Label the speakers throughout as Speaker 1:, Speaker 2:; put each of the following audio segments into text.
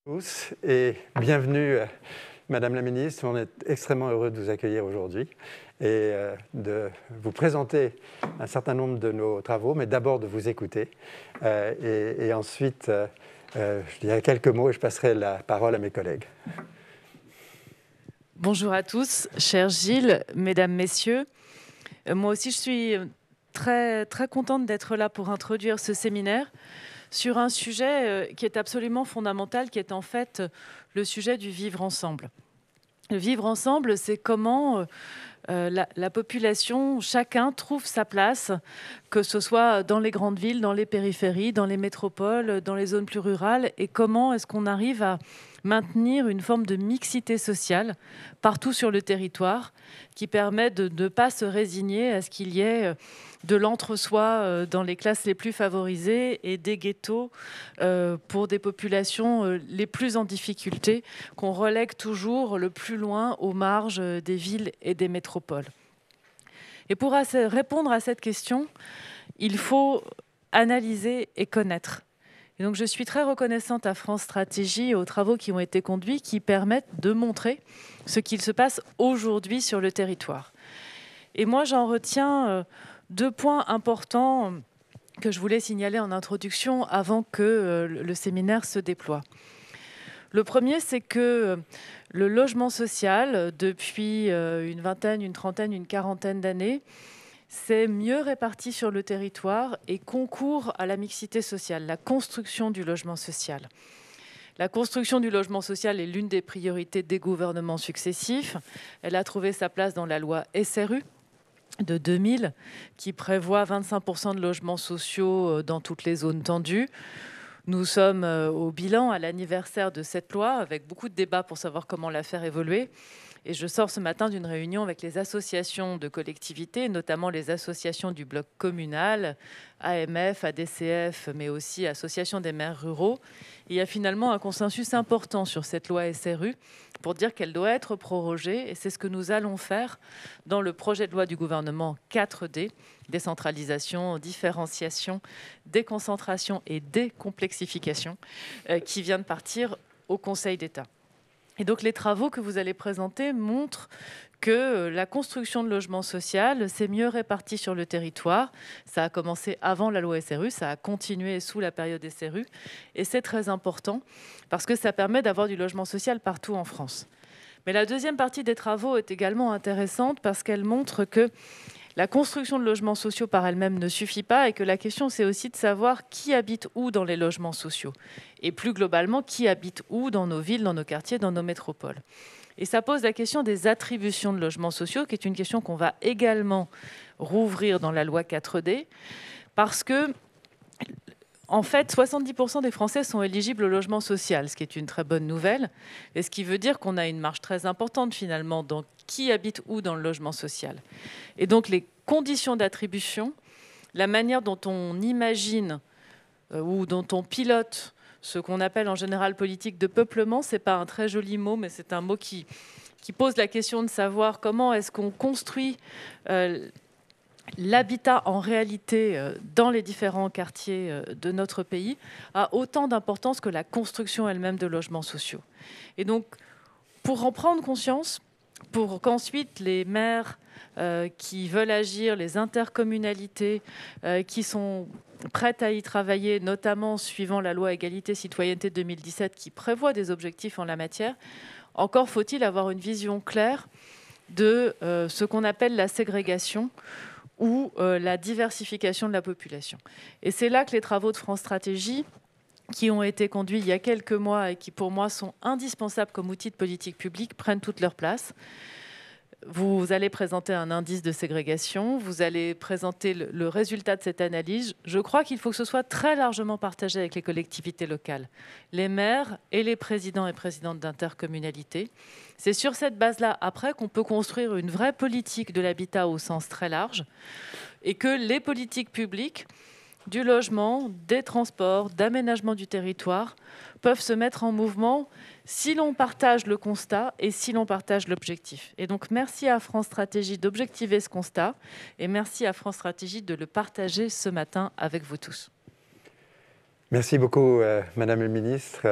Speaker 1: Tous et bienvenue, Madame la Ministre. On est extrêmement heureux de vous accueillir aujourd'hui et de vous présenter un certain nombre de nos travaux, mais d'abord de vous écouter. Et ensuite, je dirai quelques mots et je passerai la parole à mes collègues.
Speaker 2: Bonjour à tous, cher Gilles, mesdames, messieurs. Moi aussi, je suis très contente d'être là pour introduire ce séminaire sur un sujet qui est absolument fondamental, qui est en fait le sujet du vivre ensemble. Le vivre ensemble, c'est comment la population, chacun trouve sa place, que ce soit dans les grandes villes, dans les périphéries, dans les métropoles, dans les zones plus rurales, et comment est-ce qu'on arrive à maintenir une forme de mixité sociale partout sur le territoire qui permet de ne pas se résigner à ce qu'il y ait de l'entre-soi dans les classes les plus favorisées et des ghettos pour des populations les plus en difficulté qu'on relègue toujours le plus loin aux marges des villes et des métropoles. Et pour répondre à cette question, il faut analyser et connaître. Et donc je suis très reconnaissante à France Stratégie et aux travaux qui ont été conduits qui permettent de montrer ce qu'il se passe aujourd'hui sur le territoire. Et moi, j'en retiens deux points importants que je voulais signaler en introduction avant que le séminaire se déploie. Le premier, c'est que le logement social, depuis une vingtaine, une trentaine, une quarantaine d'années, c'est mieux réparti sur le territoire et concourt à la mixité sociale, la construction du logement social. La construction du logement social est l'une des priorités des gouvernements successifs. Elle a trouvé sa place dans la loi SRU de 2000, qui prévoit 25% de logements sociaux dans toutes les zones tendues. Nous sommes au bilan, à l'anniversaire de cette loi, avec beaucoup de débats pour savoir comment la faire évoluer. Et je sors ce matin d'une réunion avec les associations de collectivités, notamment les associations du bloc communal, AMF, ADCF, mais aussi Association des maires ruraux. Et il y a finalement un consensus important sur cette loi SRU pour dire qu'elle doit être prorogée. Et c'est ce que nous allons faire dans le projet de loi du gouvernement 4D, décentralisation, différenciation, déconcentration et décomplexification, qui vient de partir au Conseil d'État. Et donc les travaux que vous allez présenter montrent que la construction de logements sociaux s'est mieux répartie sur le territoire. Ça a commencé avant la loi SRU, ça a continué sous la période SRU. Et c'est très important parce que ça permet d'avoir du logement social partout en France. Mais la deuxième partie des travaux est également intéressante parce qu'elle montre que la construction de logements sociaux par elle-même ne suffit pas et que la question, c'est aussi de savoir qui habite où dans les logements sociaux. Et plus globalement, qui habite où dans nos villes, dans nos quartiers, dans nos métropoles. Et ça pose la question des attributions de logements sociaux, qui est une question qu'on va également rouvrir dans la loi 4D, parce que, en fait, 70% des Français sont éligibles au logement social, ce qui est une très bonne nouvelle, et ce qui veut dire qu'on a une marge très importante, finalement, dans qui habite où dans le logement social. Et donc, les conditions d'attribution, la manière dont on imagine ou dont on pilote ce qu'on appelle en général politique de peuplement, ce n'est pas un très joli mot, mais c'est un mot qui pose la question de savoir comment est-ce qu'on construit l'habitat en réalité dans les différents quartiers de notre pays, a autant d'importance que la construction elle-même de logements sociaux. Et donc, pour en prendre conscience, pour qu'ensuite les maires qui veulent agir, les intercommunalités qui sont prêtes à y travailler, notamment suivant la loi Égalité Citoyenneté 2017 qui prévoit des objectifs en la matière, encore faut-il avoir une vision claire de ce qu'on appelle la ségrégation ou la diversification de la population. Et c'est là que les travaux de France Stratégie, qui ont été conduits il y a quelques mois et qui, pour moi, sont indispensables comme outil de politique publique, prennent toute leur place. Vous allez présenter un indice de ségrégation, vous allez présenter le résultat de cette analyse. Je crois qu'il faut que ce soit très largement partagé avec les collectivités locales, les maires et les présidents et présidentes d'intercommunalités. C'est sur cette base-là, après, qu'on peut construire une vraie politique de l'habitat au sens très large et que les politiques publiques du logement, des transports, d'aménagement du territoire peuvent se mettre en mouvement si l'on partage le constat et si l'on partage l'objectif. Et donc, merci à France Stratégie d'objectiver ce constat et merci à France Stratégie de le partager ce matin avec vous tous.
Speaker 1: Merci beaucoup, Madame la Ministre.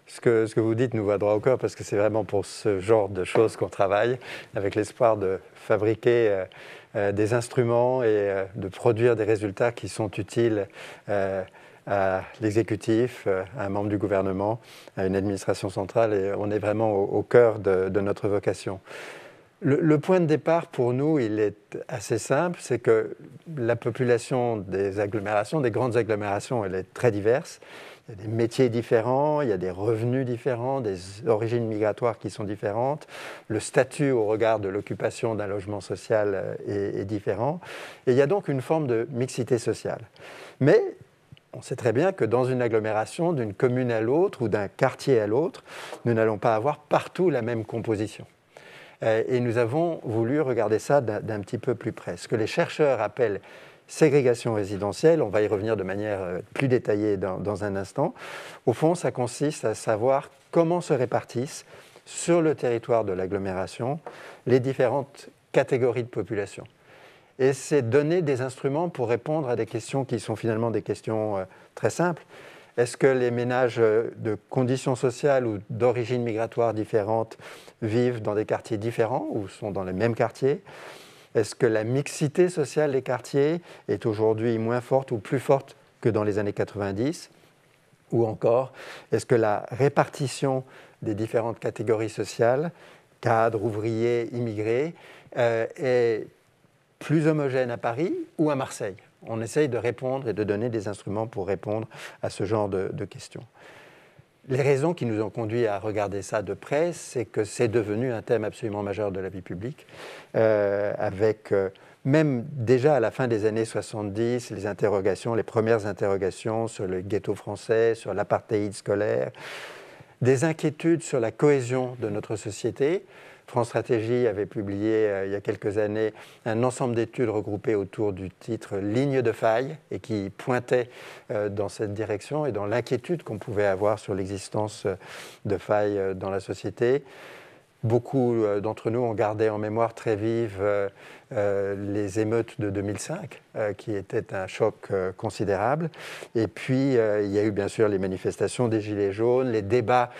Speaker 1: Ce que vous dites nous va droit au cœur parce que c'est vraiment pour ce genre de choses qu'on travaille, avec l'espoir de fabriquer des instruments et de produire des résultats qui sont utiles à l'exécutif, à un membre du gouvernement, à une administration centrale, et on est vraiment au cœur de notre vocation. Le point de départ pour nous, il est assez simple, c'est que la population des agglomérations, des grandes agglomérations, elle est très diverse. Il y a des métiers différents, il y a des revenus différents, des origines migratoires qui sont différentes. Le statut au regard de l'occupation d'un logement social est différent. Et il y a donc une forme de mixité sociale. Mais on sait très bien que dans une agglomération, d'une commune à l'autre ou d'un quartier à l'autre, nous n'allons pas avoir partout la même composition. Et nous avons voulu regarder ça d'un petit peu plus près. Ce que les chercheurs appellent ségrégation résidentielle, on va y revenir de manière plus détaillée dans un instant. Au fond, ça consiste à savoir comment se répartissent sur le territoire de l'agglomération les différentes catégories de population. Et c'est donner des instruments pour répondre à des questions qui sont finalement des questions très simples. Est-ce que les ménages de conditions sociales ou d'origine migratoire différentes vivent dans des quartiers différents ou sont dans les mêmes quartiers ? Est-ce que la mixité sociale des quartiers est aujourd'hui moins forte ou plus forte que dans les années 90 ? Ou encore, est-ce que la répartition des différentes catégories sociales, cadres, ouvriers, immigrés, est plus homogène à Paris ou à Marseille ? On essaye de répondre et de donner des instruments pour répondre à ce genre de questions. Les raisons qui nous ont conduits à regarder ça de près, c'est que c'est devenu un thème absolument majeur de la vie publique, avec même déjà à la fin des années 70, les premières interrogations sur le ghetto français, sur l'apartheid scolaire, des inquiétudes sur la cohésion de notre société. France Stratégie avait publié il y a quelques années un ensemble d'études regroupées autour du titre « Ligne de faille » et qui pointait dans cette direction et dans l'inquiétude qu'on pouvait avoir sur l'existence de failles dans la société. Beaucoup d'entre nous ont gardé en mémoire très vive les émeutes de 2005, qui étaient un choc considérable. Et puis, il y a eu bien sûr les manifestations des Gilets jaunes, les débats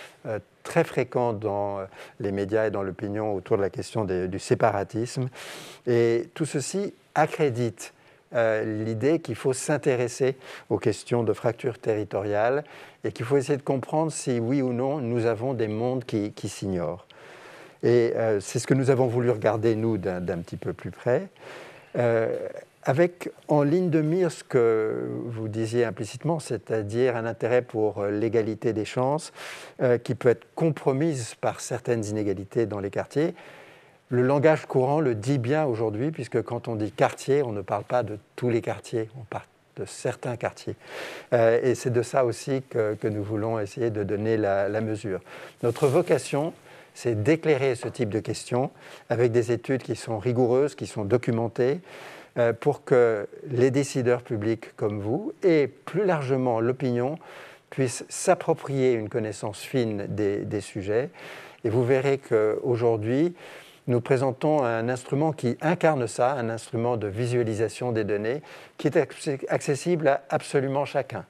Speaker 1: très fréquents dans les médias et dans l'opinion autour de la question du séparatisme. Et tout ceci accrédite l'idée qu'il faut s'intéresser aux questions de fracture territoriale et qu'il faut essayer de comprendre si, oui ou non, nous avons des mondes qui s'ignorent. Et c'est ce que nous avons voulu regarder, nous, d'un petit peu plus près, avec en ligne de mire ce que vous disiez implicitement, c'est-à-dire un intérêt pour l'égalité des chances, qui peut être compromise par certaines inégalités dans les quartiers. Le langage courant le dit bien aujourd'hui, puisque quand on dit quartier, on ne parle pas de tous les quartiers, on parle de certains quartiers. Et c'est de ça aussi que nous voulons essayer de donner la mesure. Notre vocation, c'est d'éclairer ce type de questions avec des études qui sont rigoureuses, qui sont documentées, pour que les décideurs publics comme vous, et plus largement l'opinion, puissent s'approprier une connaissance fine des sujets. Et vous verrez qu'aujourd'hui, nous présentons un instrument qui incarne ça, un instrument de visualisation des données, qui est accessible à absolument chacun.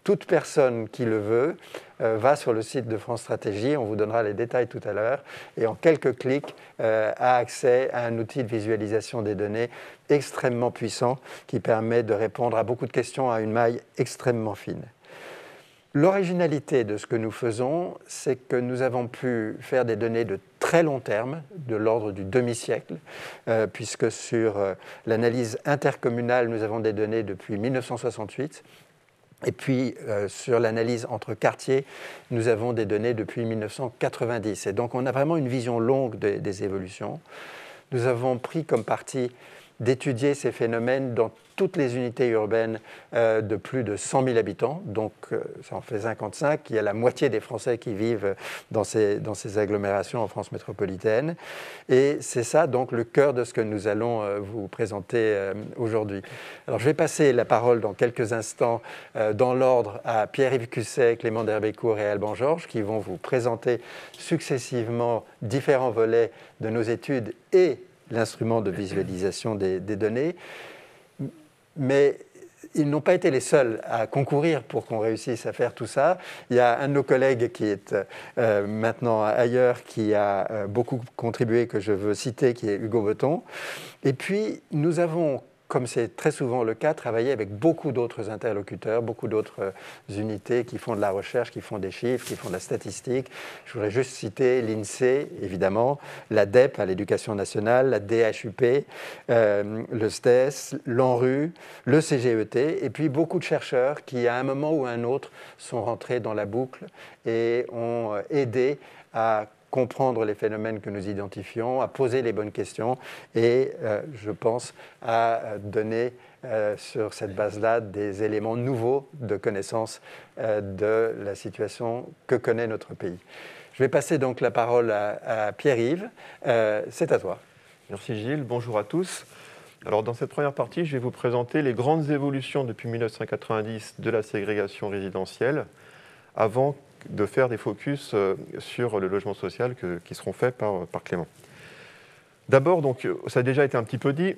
Speaker 1: Toute personne qui le veut va sur le site de France Stratégie, on vous donnera les détails tout à l'heure, et en quelques clics a accès à un outil de visualisation des données extrêmement puissant qui permet de répondre à beaucoup de questions à une maille extrêmement fine. L'originalité de ce que nous faisons, c'est que nous avons pu faire des données de très long terme, de l'ordre du demi-siècle, puisque sur l'analyse intercommunale, nous avons des données depuis 1968. Et puis, sur l'analyse entre quartiers, nous avons des données depuis 1990. Et donc, on a vraiment une vision longue des évolutions. Nous avons pris comme parti d'étudier ces phénomènes dans toutes les unités urbaines de plus de 100 000 habitants. Donc, ça en fait 55. Il y a la moitié des Français qui vivent dans ces agglomérations en France métropolitaine. Et c'est ça, donc, le cœur de ce que nous allons vous présenter aujourd'hui. Alors, je vais passer la parole dans quelques instants dans l'ordre à Pierre-Yves Cusset, Clément d'Herbécourt et Alban Georges, qui vont vous présenter successivement différents volets de nos études et l'instrument de visualisation des données. Mais ils n'ont pas été les seuls à concourir pour qu'on réussisse à faire tout ça. Il y a un de nos collègues qui est maintenant ailleurs, qui a beaucoup contribué, que je veux citer, qui est Hugo Beton. Et puis, nous avons, comme c'est très souvent le cas, travaillé avec beaucoup d'autres interlocuteurs, beaucoup d'autres unités qui font de la recherche, qui font des chiffres, qui font de la statistique. Je voudrais juste citer l'INSEE, évidemment, l'ADEP à l'Éducation nationale, la DHUP, le STES, l'ANRU, le CGET, et puis beaucoup de chercheurs qui, à un moment ou à un autre, sont rentrés dans la boucle et ont aidé à comprendre les phénomènes que nous identifions, à poser les bonnes questions et, je pense, à donner sur cette base-là des éléments nouveaux de connaissance de la situation que connaît notre pays. Je vais passer donc la parole à Pierre-Yves. C'est à toi.
Speaker 3: Merci Gilles, bonjour à tous. Alors dans cette première partie, je vais vous présenter les grandes évolutions depuis 1990 de la ségrégation résidentielle avant de faire des focus sur le logement social qui seront faits par Clément. D'abord, donc, ça a déjà été un petit peu dit,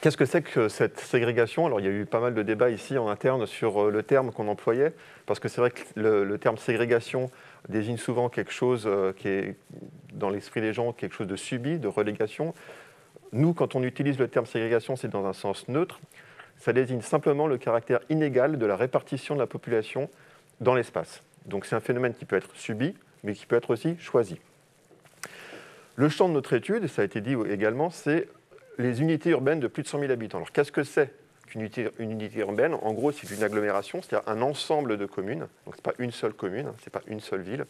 Speaker 3: qu'est-ce que c'est que cette ségrégation? Alors il y a eu pas mal de débats ici en interne sur le terme qu'on employait, parce que c'est vrai que le terme ségrégation désigne souvent quelque chose qui est dans l'esprit des gens, quelque chose de subi, de relégation. Nous, quand on utilise le terme ségrégation, c'est dans un sens neutre. Ça désigne simplement le caractère inégal de la répartition de la population dans l'espace. Donc c'est un phénomène qui peut être subi, mais qui peut être aussi choisi. Le champ de notre étude, ça a été dit également, c'est les unités urbaines de plus de 100 000 habitants. Alors qu'est-ce que c'est qu'une unité urbaine? En gros, c'est une agglomération, c'est-à-dire un ensemble de communes. Donc ce n'est pas une seule commune, ce n'est pas une seule ville.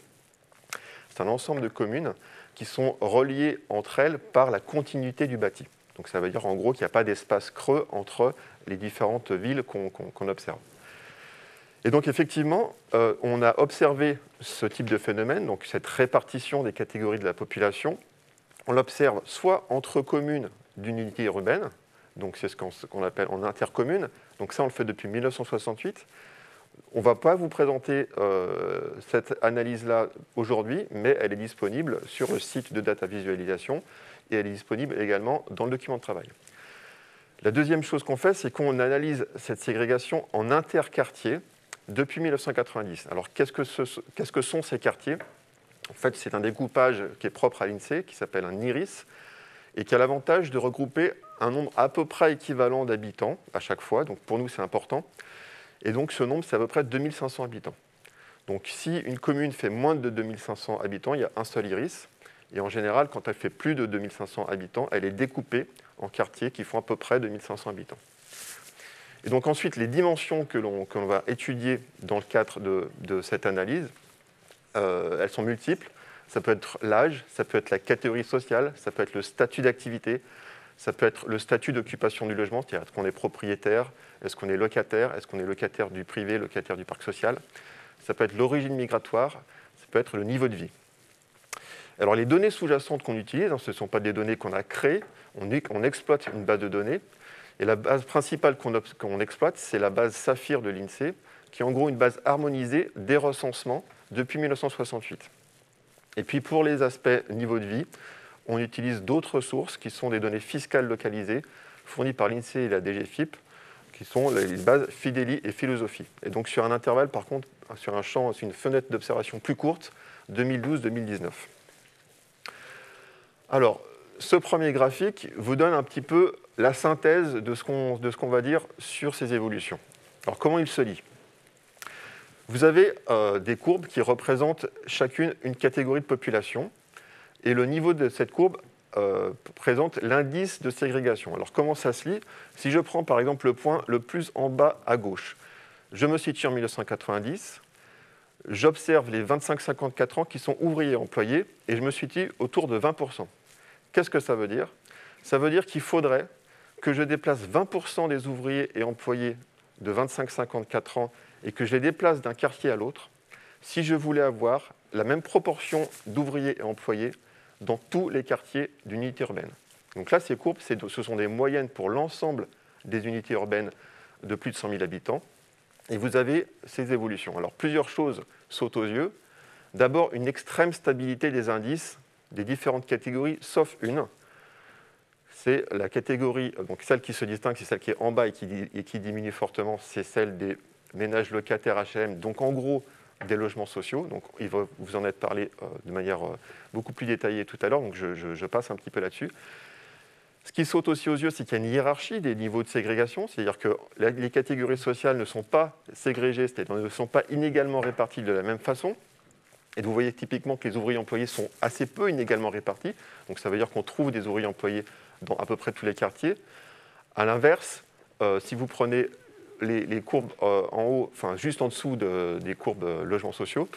Speaker 3: C'est un ensemble de communes qui sont reliées entre elles par la continuité du bâti. Donc ça veut dire en gros qu'il n'y a pas d'espace creux entre les différentes villes qu'on observe. Et donc effectivement, on a observé ce type de phénomène, donc cette répartition des catégories de la population. On l'observe soit entre communes d'une unité urbaine, donc c'est ce qu'on appelle en intercommune, donc ça on le fait depuis 1968. On ne va pas vous présenter cette analyse-là aujourd'hui, mais elle est disponible sur le site de Data Visualisation et elle est disponible également dans le document de travail. La deuxième chose qu'on fait, c'est qu'on analyse cette ségrégation en interquartiers depuis 1990. Alors, qu'est-ce que sont ces quartiers? En fait, c'est un découpage qui est propre à l'INSEE, qui s'appelle un IRIS, et qui a l'avantage de regrouper un nombre à peu près équivalent d'habitants à chaque fois. Donc, pour nous, c'est important. Et donc, ce nombre, c'est à peu près 2500 habitants. Donc, si une commune fait moins de 2500 habitants, il y a un seul IRIS. Et en général, quand elle fait plus de 2500 habitants, elle est découpée en quartiers qui font à peu près 2500 habitants. Et donc ensuite, les dimensions que l'on va étudier dans le cadre de cette analyse, elles sont multiples. Ça peut être l'âge, ça peut être la catégorie sociale, ça peut être le statut d'activité, ça peut être le statut d'occupation du logement, c'est-à-dire est-ce qu'on est propriétaire, est-ce qu'on est locataire du privé, locataire du parc social. Ça peut être l'origine migratoire, ça peut être le niveau de vie. Alors les données sous-jacentes qu'on utilise, ce ne sont pas des données qu'on a créées, on exploite une base de données. Et la base principale qu'on exploite, c'est la base Saphir de l'INSEE, qui est en gros une base harmonisée des recensements depuis 1968. Et puis pour les aspects niveau de vie, on utilise d'autres sources qui sont des données fiscales localisées fournies par l'INSEE et la DGFiP, qui sont les bases Fideli et Philosophie. Et donc sur un intervalle, par contre, sur un champ, sur une fenêtre d'observation plus courte, 2012-2019. Alors, ce premier graphique vous donne un petit peu la synthèse de ce qu'on va dire sur ces évolutions. Alors, comment il se lit? Vous avez des courbes qui représentent chacune une catégorie de population, et le niveau de cette courbe présente l'indice de ségrégation. Alors, comment ça se lit? Si je prends par exemple le point le plus en bas à gauche, je me situe en 1990, j'observe les 25-54 ans qui sont ouvriers employés, et je me situe autour de 20%. Qu'est-ce que ça veut dire? Ça veut dire qu'il faudrait que je déplace 20% des ouvriers et employés de 25-54 ans et que je les déplace d'un quartier à l'autre si je voulais avoir la même proportion d'ouvriers et employés dans tous les quartiers d'une unité urbaine. Donc là, ces courbes, ce sont des moyennes pour l'ensemble des unités urbaines de plus de 100 000 habitants. Et vous avez ces évolutions. Alors, plusieurs choses sautent aux yeux. D'abord, une extrême stabilité des indices des différentes catégories, sauf une. c'est la catégorie, donc celle qui se distingue, c'est celle qui est en bas et qui diminue fortement, c'est celle des ménages locataires HLM, donc en gros des logements sociaux. Donc il va vous en être parlé de manière beaucoup plus détaillée tout à l'heure, donc je passe un petit peu là-dessus. Ce qui saute aussi aux yeux, c'est qu'il y a une hiérarchie des niveaux de ségrégation, c'est-à-dire que les catégories sociales ne sont pas ségrégées, c'est-à-dire ne sont pas inégalement réparties de la même façon. Et vous voyez typiquement que les ouvriers employés sont assez peu inégalement répartis, donc ça veut dire qu'on trouve des ouvriers employés dans à peu près tous les quartiers. À l'inverse, si vous prenez les courbes en haut, enfin juste en dessous des courbes logements sociaux,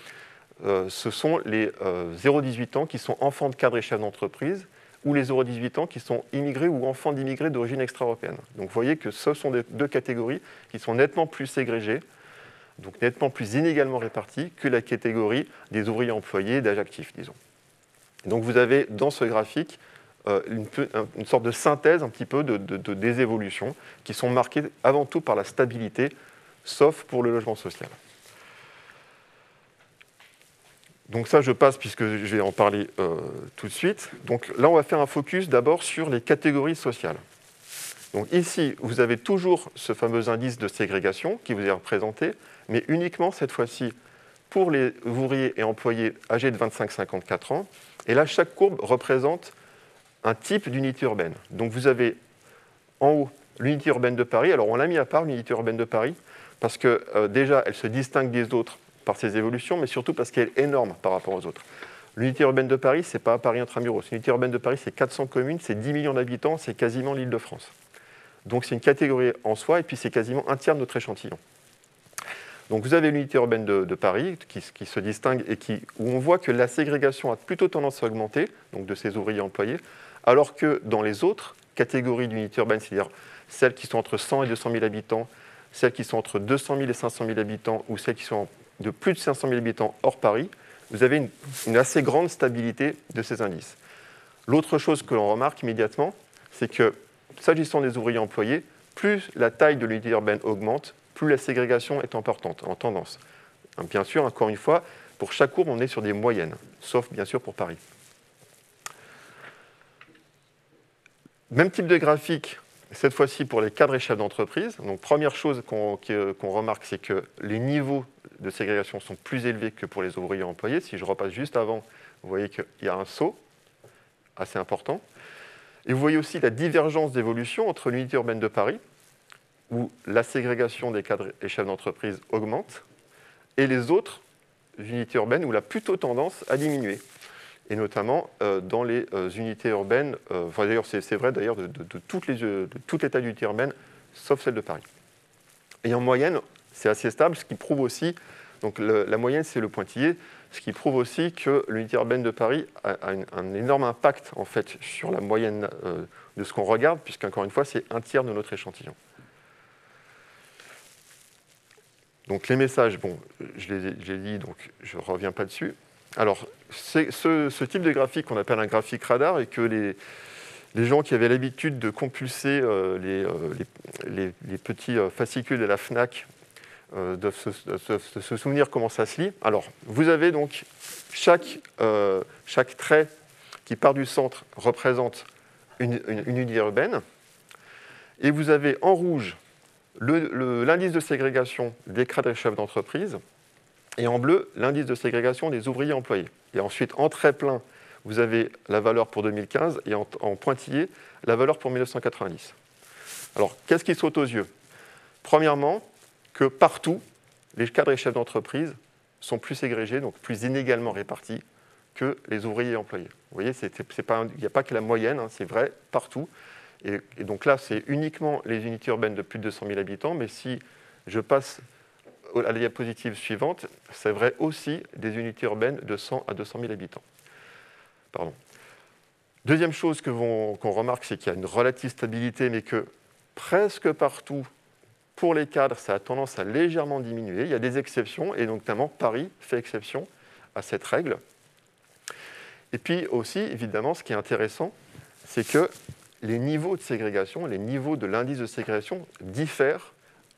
Speaker 3: ce sont les 0-18 ans qui sont enfants de cadres et chefs d'entreprise, ou les 0-18 ans qui sont immigrés ou enfants d'immigrés d'origine extra-européenne. Donc vous voyez que ce sont deux catégories qui sont nettement plus ségrégées, donc nettement plus inégalement réparties que la catégorie des ouvriers employés d'âge actif, disons. Donc vous avez dans ce graphique une sorte de synthèse un petit peu des évolutions qui sont marquées avant tout par la stabilité, sauf pour le logement social. Donc ça, je passe puisque je vais en parler tout de suite. Donc là, on va faire un focus d'abord sur les catégories sociales. Donc ici, vous avez toujours ce fameux indice de ségrégation qui vous est représenté, mais uniquement cette fois-ci pour les ouvriers et employés âgés de 25-54 ans. Et là, chaque courbe représente un type d'unité urbaine. Donc vous avez en haut l'unité urbaine de Paris. Alors on l'a mis à part, l'unité urbaine de Paris, parce que déjà, elle se distingue des autres par ses évolutions, mais surtout parce qu'elle est énorme par rapport aux autres. L'unité urbaine de Paris, ce n'est pas Paris intramuros. L'unité urbaine de Paris, c'est 400 communes, c'est 10 millions d'habitants, c'est quasiment l'Île-de-France. Donc c'est une catégorie en soi, et puis c'est quasiment un tiers de notre échantillon. Donc vous avez l'unité urbaine de Paris qui se distingue et où on voit que la ségrégation a plutôt tendance à augmenter, donc de ces ouvriers employés, alors que dans les autres catégories d'unités urbaines, c'est-à-dire celles qui sont entre 100 et 200 000 habitants, celles qui sont entre 200 000 et 500 000 habitants, ou celles qui sont de plus de 500 000 habitants hors Paris, vous avez une assez grande stabilité de ces indices. L'autre chose que l'on remarque immédiatement, c'est que, s'agissant des ouvriers employés, plus la taille de l'unité urbaine augmente, plus la ségrégation est importante, en tendance. Bien sûr, encore une fois, pour chaque courbe, on est sur des moyennes, sauf bien sûr pour Paris. Même type de graphique, cette fois-ci pour les cadres et chefs d'entreprise. Donc, première chose qu'on remarque, c'est que les niveaux de ségrégation sont plus élevés que pour les ouvriers employés. Si je repasse juste avant, vous voyez qu'il y a un saut assez important. Et vous voyez aussi la divergence d'évolution entre l'unité urbaine de Paris, où la ségrégation des cadres et chefs d'entreprise augmente, et les autres unités urbaines où elle a plutôt tendance à diminuer. Et notamment dans les unités urbaines, d'ailleurs c'est vrai d'ailleurs de tout l'état d'unité urbaine, sauf celle de Paris. Et en moyenne, c'est assez stable, ce qui prouve aussi, donc la moyenne c'est le pointillé, ce qui prouve aussi que l'unité urbaine de Paris a un énorme impact en fait sur la moyenne de ce qu'on regarde, puisqu'encore une fois c'est un tiers de notre échantillon. Donc les messages, bon, j'ai dit, donc je ne reviens pas dessus. Alors, c'est ce type de graphique qu'on appelle un graphique radar et que les gens qui avaient l'habitude de compulser les petits fascicules de la FNAC doivent se souvenir comment ça se lit. Alors, vous avez donc chaque trait qui part du centre représente une unité urbaine et vous avez en rouge l'indice de ségrégation des cadres et chefs d'entreprise, et en bleu, l'indice de ségrégation des ouvriers employés. Et ensuite, en trait plein, vous avez la valeur pour 2015, et en pointillé, la valeur pour 1990. Alors, qu'est-ce qui saute aux yeux? Premièrement, que partout, les cadres et chefs d'entreprise sont plus ségrégés, donc plus inégalement répartis que les ouvriers employés. Vous voyez, il n'y a pas que la moyenne, hein, c'est vrai partout. Et donc là, c'est uniquement les unités urbaines de plus de 200 000 habitants, mais si je passe à la diapositive suivante, c'est vrai aussi des unités urbaines de 100 à 200 000 habitants. Pardon. Deuxième chose qu'on remarque, c'est qu'il y a une relative stabilité, mais que presque partout, pour les cadres, ça a tendance à légèrement diminuer. Il y a des exceptions, et notamment Paris fait exception à cette règle. Et puis aussi, évidemment, ce qui est intéressant, c'est que les niveaux de ségrégation, les niveaux de l'indice de ségrégation diffèrent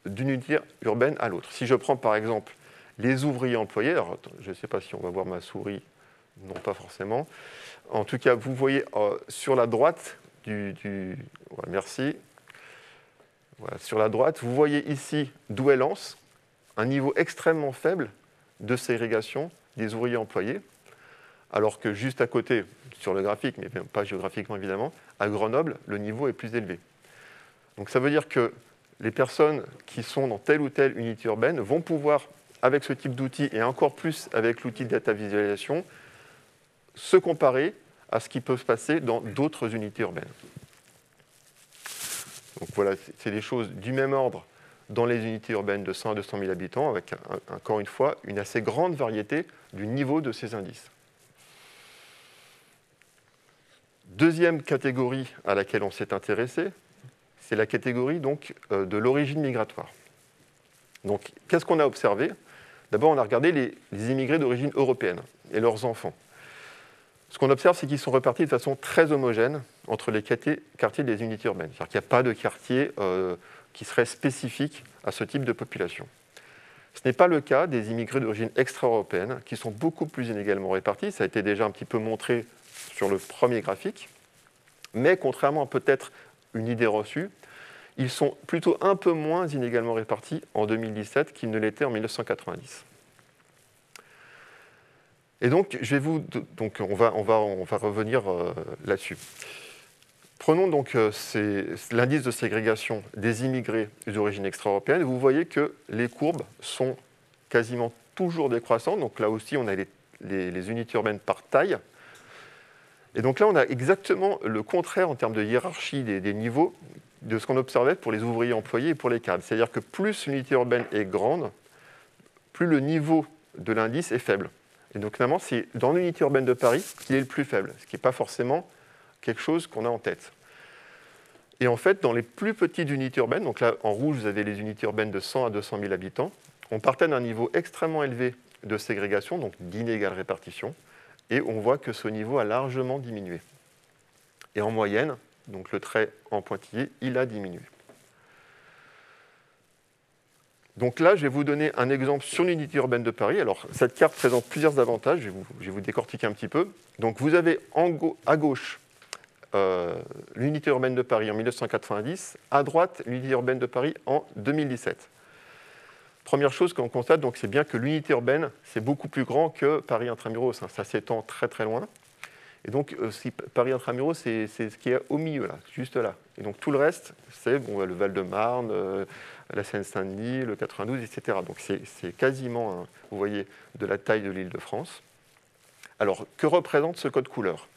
Speaker 3: d'une unité urbaine à l'autre. Si je prends par exemple les ouvriers employés, alors je ne sais pas si on va voir ma souris, non pas forcément. En tout cas, vous voyez sur la droite, Voilà, merci. Voilà, sur la droite, vous voyez ici d'où elle lance, un niveau extrêmement faible de ségrégation des ouvriers employés, alors que juste à côté, sur le graphique, mais pas géographiquement évidemment, à Grenoble, le niveau est plus élevé. Donc ça veut dire que les personnes qui sont dans telle ou telle unité urbaine vont pouvoir, avec ce type d'outil, et encore plus avec l'outil de data visualisation, se comparer à ce qui peut se passer dans d'autres unités urbaines. Donc voilà, c'est des choses du même ordre dans les unités urbaines de 100 à 200 000 habitants, avec, encore une fois, une assez grande variété du niveau de ces indices. Deuxième catégorie à laquelle on s'est intéressé, c'est la catégorie donc, de l'origine migratoire. Donc, qu'est-ce qu'on a observé? D'abord, on a regardé les immigrés d'origine européenne et leurs enfants. Ce qu'on observe, c'est qu'ils sont répartis de façon très homogène entre les quartiers des unités urbaines. C'est-à-dire qu'il n'y a pas de quartier qui serait spécifique à ce type de population. Ce n'est pas le cas des immigrés d'origine extra-européenne, qui sont beaucoup plus inégalement répartis. Ça a été déjà un petit peu montré sur le premier graphique. Mais contrairement à peut-être une idée reçue, ils sont plutôt un peu moins inégalement répartis en 2017 qu'ils ne l'étaient en 1990. Et donc, on va revenir là-dessus. Prenons donc l'indice de ségrégation des immigrés d'origine extra-européenne. Vous voyez que les courbes sont quasiment toujours décroissantes. Donc là aussi, on a les unités urbaines par taille. Et donc là, on a exactement le contraire en termes de hiérarchie des niveaux de ce qu'on observait pour les ouvriers employés et pour les cadres. C'est-à-dire que plus l'unité urbaine est grande, plus le niveau de l'indice est faible. Et donc, finalement, c'est dans l'unité urbaine de Paris qu'il est le plus faible, ce qui n'est pas forcément quelque chose qu'on a en tête. Et en fait, dans les plus petites unités urbaines, donc là, en rouge, vous avez les unités urbaines de 100 à 200 000 habitants, on partait d'un niveau extrêmement élevé de ségrégation, donc d'inégale répartition, et on voit que ce niveau a largement diminué. Et en moyenne, donc le trait en pointillé, il a diminué. Donc là, je vais vous donner un exemple sur l'unité urbaine de Paris. Alors, cette carte présente plusieurs avantages, je vais vous décortiquer un petit peu. Donc, vous avez à gauche l'unité urbaine de Paris en 1990, à droite l'unité urbaine de Paris en 2017. Première chose qu'on constate, c'est bien que l'unité urbaine, c'est beaucoup plus grand que Paris intramuros. Ça s'étend très très loin. Et donc, Paris intramuros, c'est ce qui est au milieu, là, juste là. Et donc, tout le reste, c'est le Val-de-Marne, la Seine-Saint-Denis, le 92, etc. Donc, c'est quasiment, vous voyez, de la taille de l'Île-de-France. Alors, que représente ce code couleur?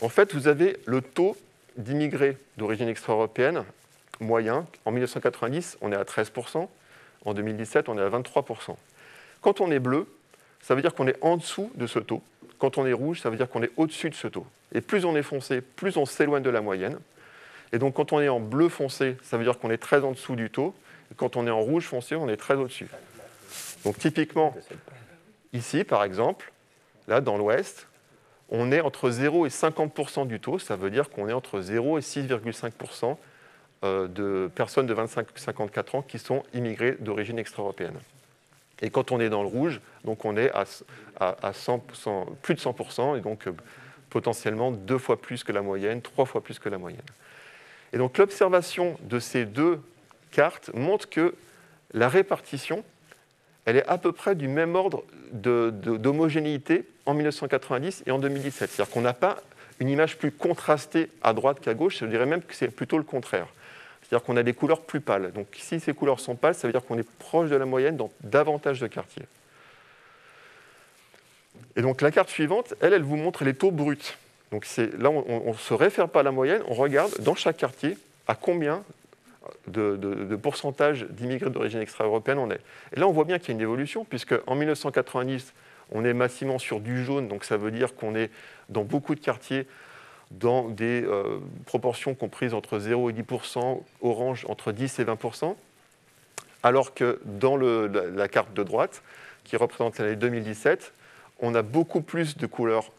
Speaker 3: En fait, vous avez le taux d'immigrés d'origine extra-européenne moyen. En 1990, on est à 13%. En 2017, on est à 23%. Quand on est bleu, ça veut dire qu'on est en dessous de ce taux. Quand on est rouge, ça veut dire qu'on est au-dessus de ce taux. Et plus on est foncé, plus on s'éloigne de la moyenne. Et donc, quand on est en bleu foncé, ça veut dire qu'on est très en dessous du taux. Et quand on est en rouge foncé, on est très au-dessus. Donc, typiquement, ici, par exemple, là, dans l'Ouest, on est entre 0 et 50% du taux. Ça veut dire qu'on est entre 0 et 6,5% de personnes de 25-54 ans qui sont immigrées d'origine extra-européenne. Et quand on est dans le rouge, donc on est à 100%, plus de 100%, et donc potentiellement 2 fois plus que la moyenne, 3 fois plus que la moyenne. Et donc l'observation de ces deux cartes montre que la répartition, elle est à peu près du même ordre d'homogénéité en 1990 et en 2017. C'est-à-dire qu'on n'a pas une image plus contrastée à droite qu'à gauche, je dirais même que c'est plutôt le contraire. C'est-à-dire qu'on a des couleurs plus pâles. Donc si ces couleurs sont pâles, ça veut dire qu'on est proche de la moyenne dans davantage de quartiers. Et donc la carte suivante, elle vous montre les taux bruts. Donc là, on ne se réfère pas à la moyenne, on regarde dans chaque quartier à combien de pourcentage d'immigrés d'origine extra-européenne on est. Et là, on voit bien qu'il y a une évolution, puisque en 1990, on est massivement sur du jaune, donc ça veut dire qu'on est dans beaucoup de quartiers dans des proportions comprises entre 0 et 10%, orange entre 10 et 20%, alors que dans la carte de droite, qui représente l'année 2017, on a beaucoup plus de couleurs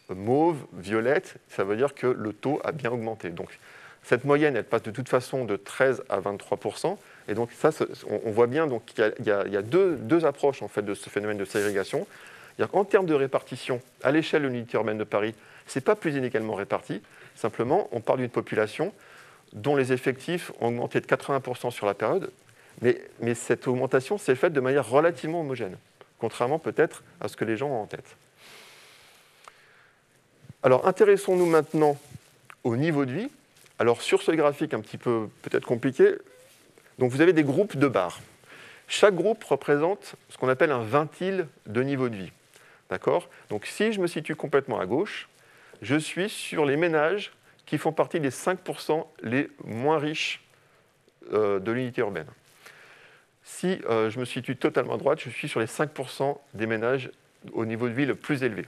Speaker 3: mauve, violette, ça veut dire que le taux a bien augmenté. Donc, cette moyenne, elle passe de toute façon de 13 à 23%, et donc ça, on voit bien qu'il y a deux approches en fait, de ce phénomène de ségrégation. C'est-à-dire qu'en termes de répartition, à l'échelle de l'unité urbaine de Paris, ce n'est pas plus inégalement réparti. Simplement, on parle d'une population dont les effectifs ont augmenté de 80% sur la période, mais cette augmentation s'est faite de manière relativement homogène, contrairement peut-être à ce que les gens ont en tête. Alors, intéressons-nous maintenant au niveau de vie. Alors, sur ce graphique un petit peu peut-être compliqué, donc vous avez des groupes de barres. Chaque groupe représente ce qu'on appelle un vintile de niveau de vie. D'accord ? Donc, si je me situe complètement à gauche, je suis sur les ménages qui font partie des 5% les moins riches de l'unité urbaine. Si je me situe totalement à droite, je suis sur les 5% des ménages au niveau de vie le plus élevé.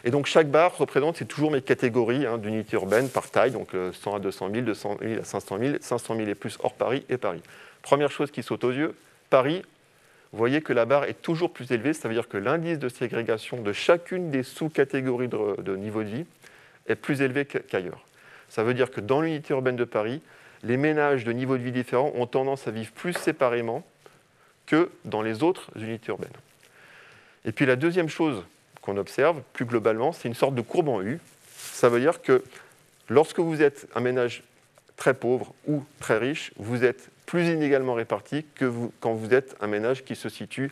Speaker 3: Et donc chaque barre représente, c'est toujours mes catégories d'unité urbaine par taille, donc 100 à 200 000, 200 000 à 500 000, 500 000 et plus hors Paris et Paris. Première chose qui saute aux yeux, Paris, vous voyez que la barre est toujours plus élevée, ça veut dire que l'indice de ségrégation de chacune des sous-catégories de niveau de vie est plus élevé qu'ailleurs. Ça veut dire que dans l'unité urbaine de Paris, les ménages de niveau de vie différents ont tendance à vivre plus séparément que dans les autres unités urbaines. Et puis la deuxième chose qu'on observe plus globalement, c'est une sorte de courbe en U. Ça veut dire que lorsque vous êtes un ménage très pauvre ou très riche, vous êtes plus inégalement réparti que quand vous êtes un ménage qui se situe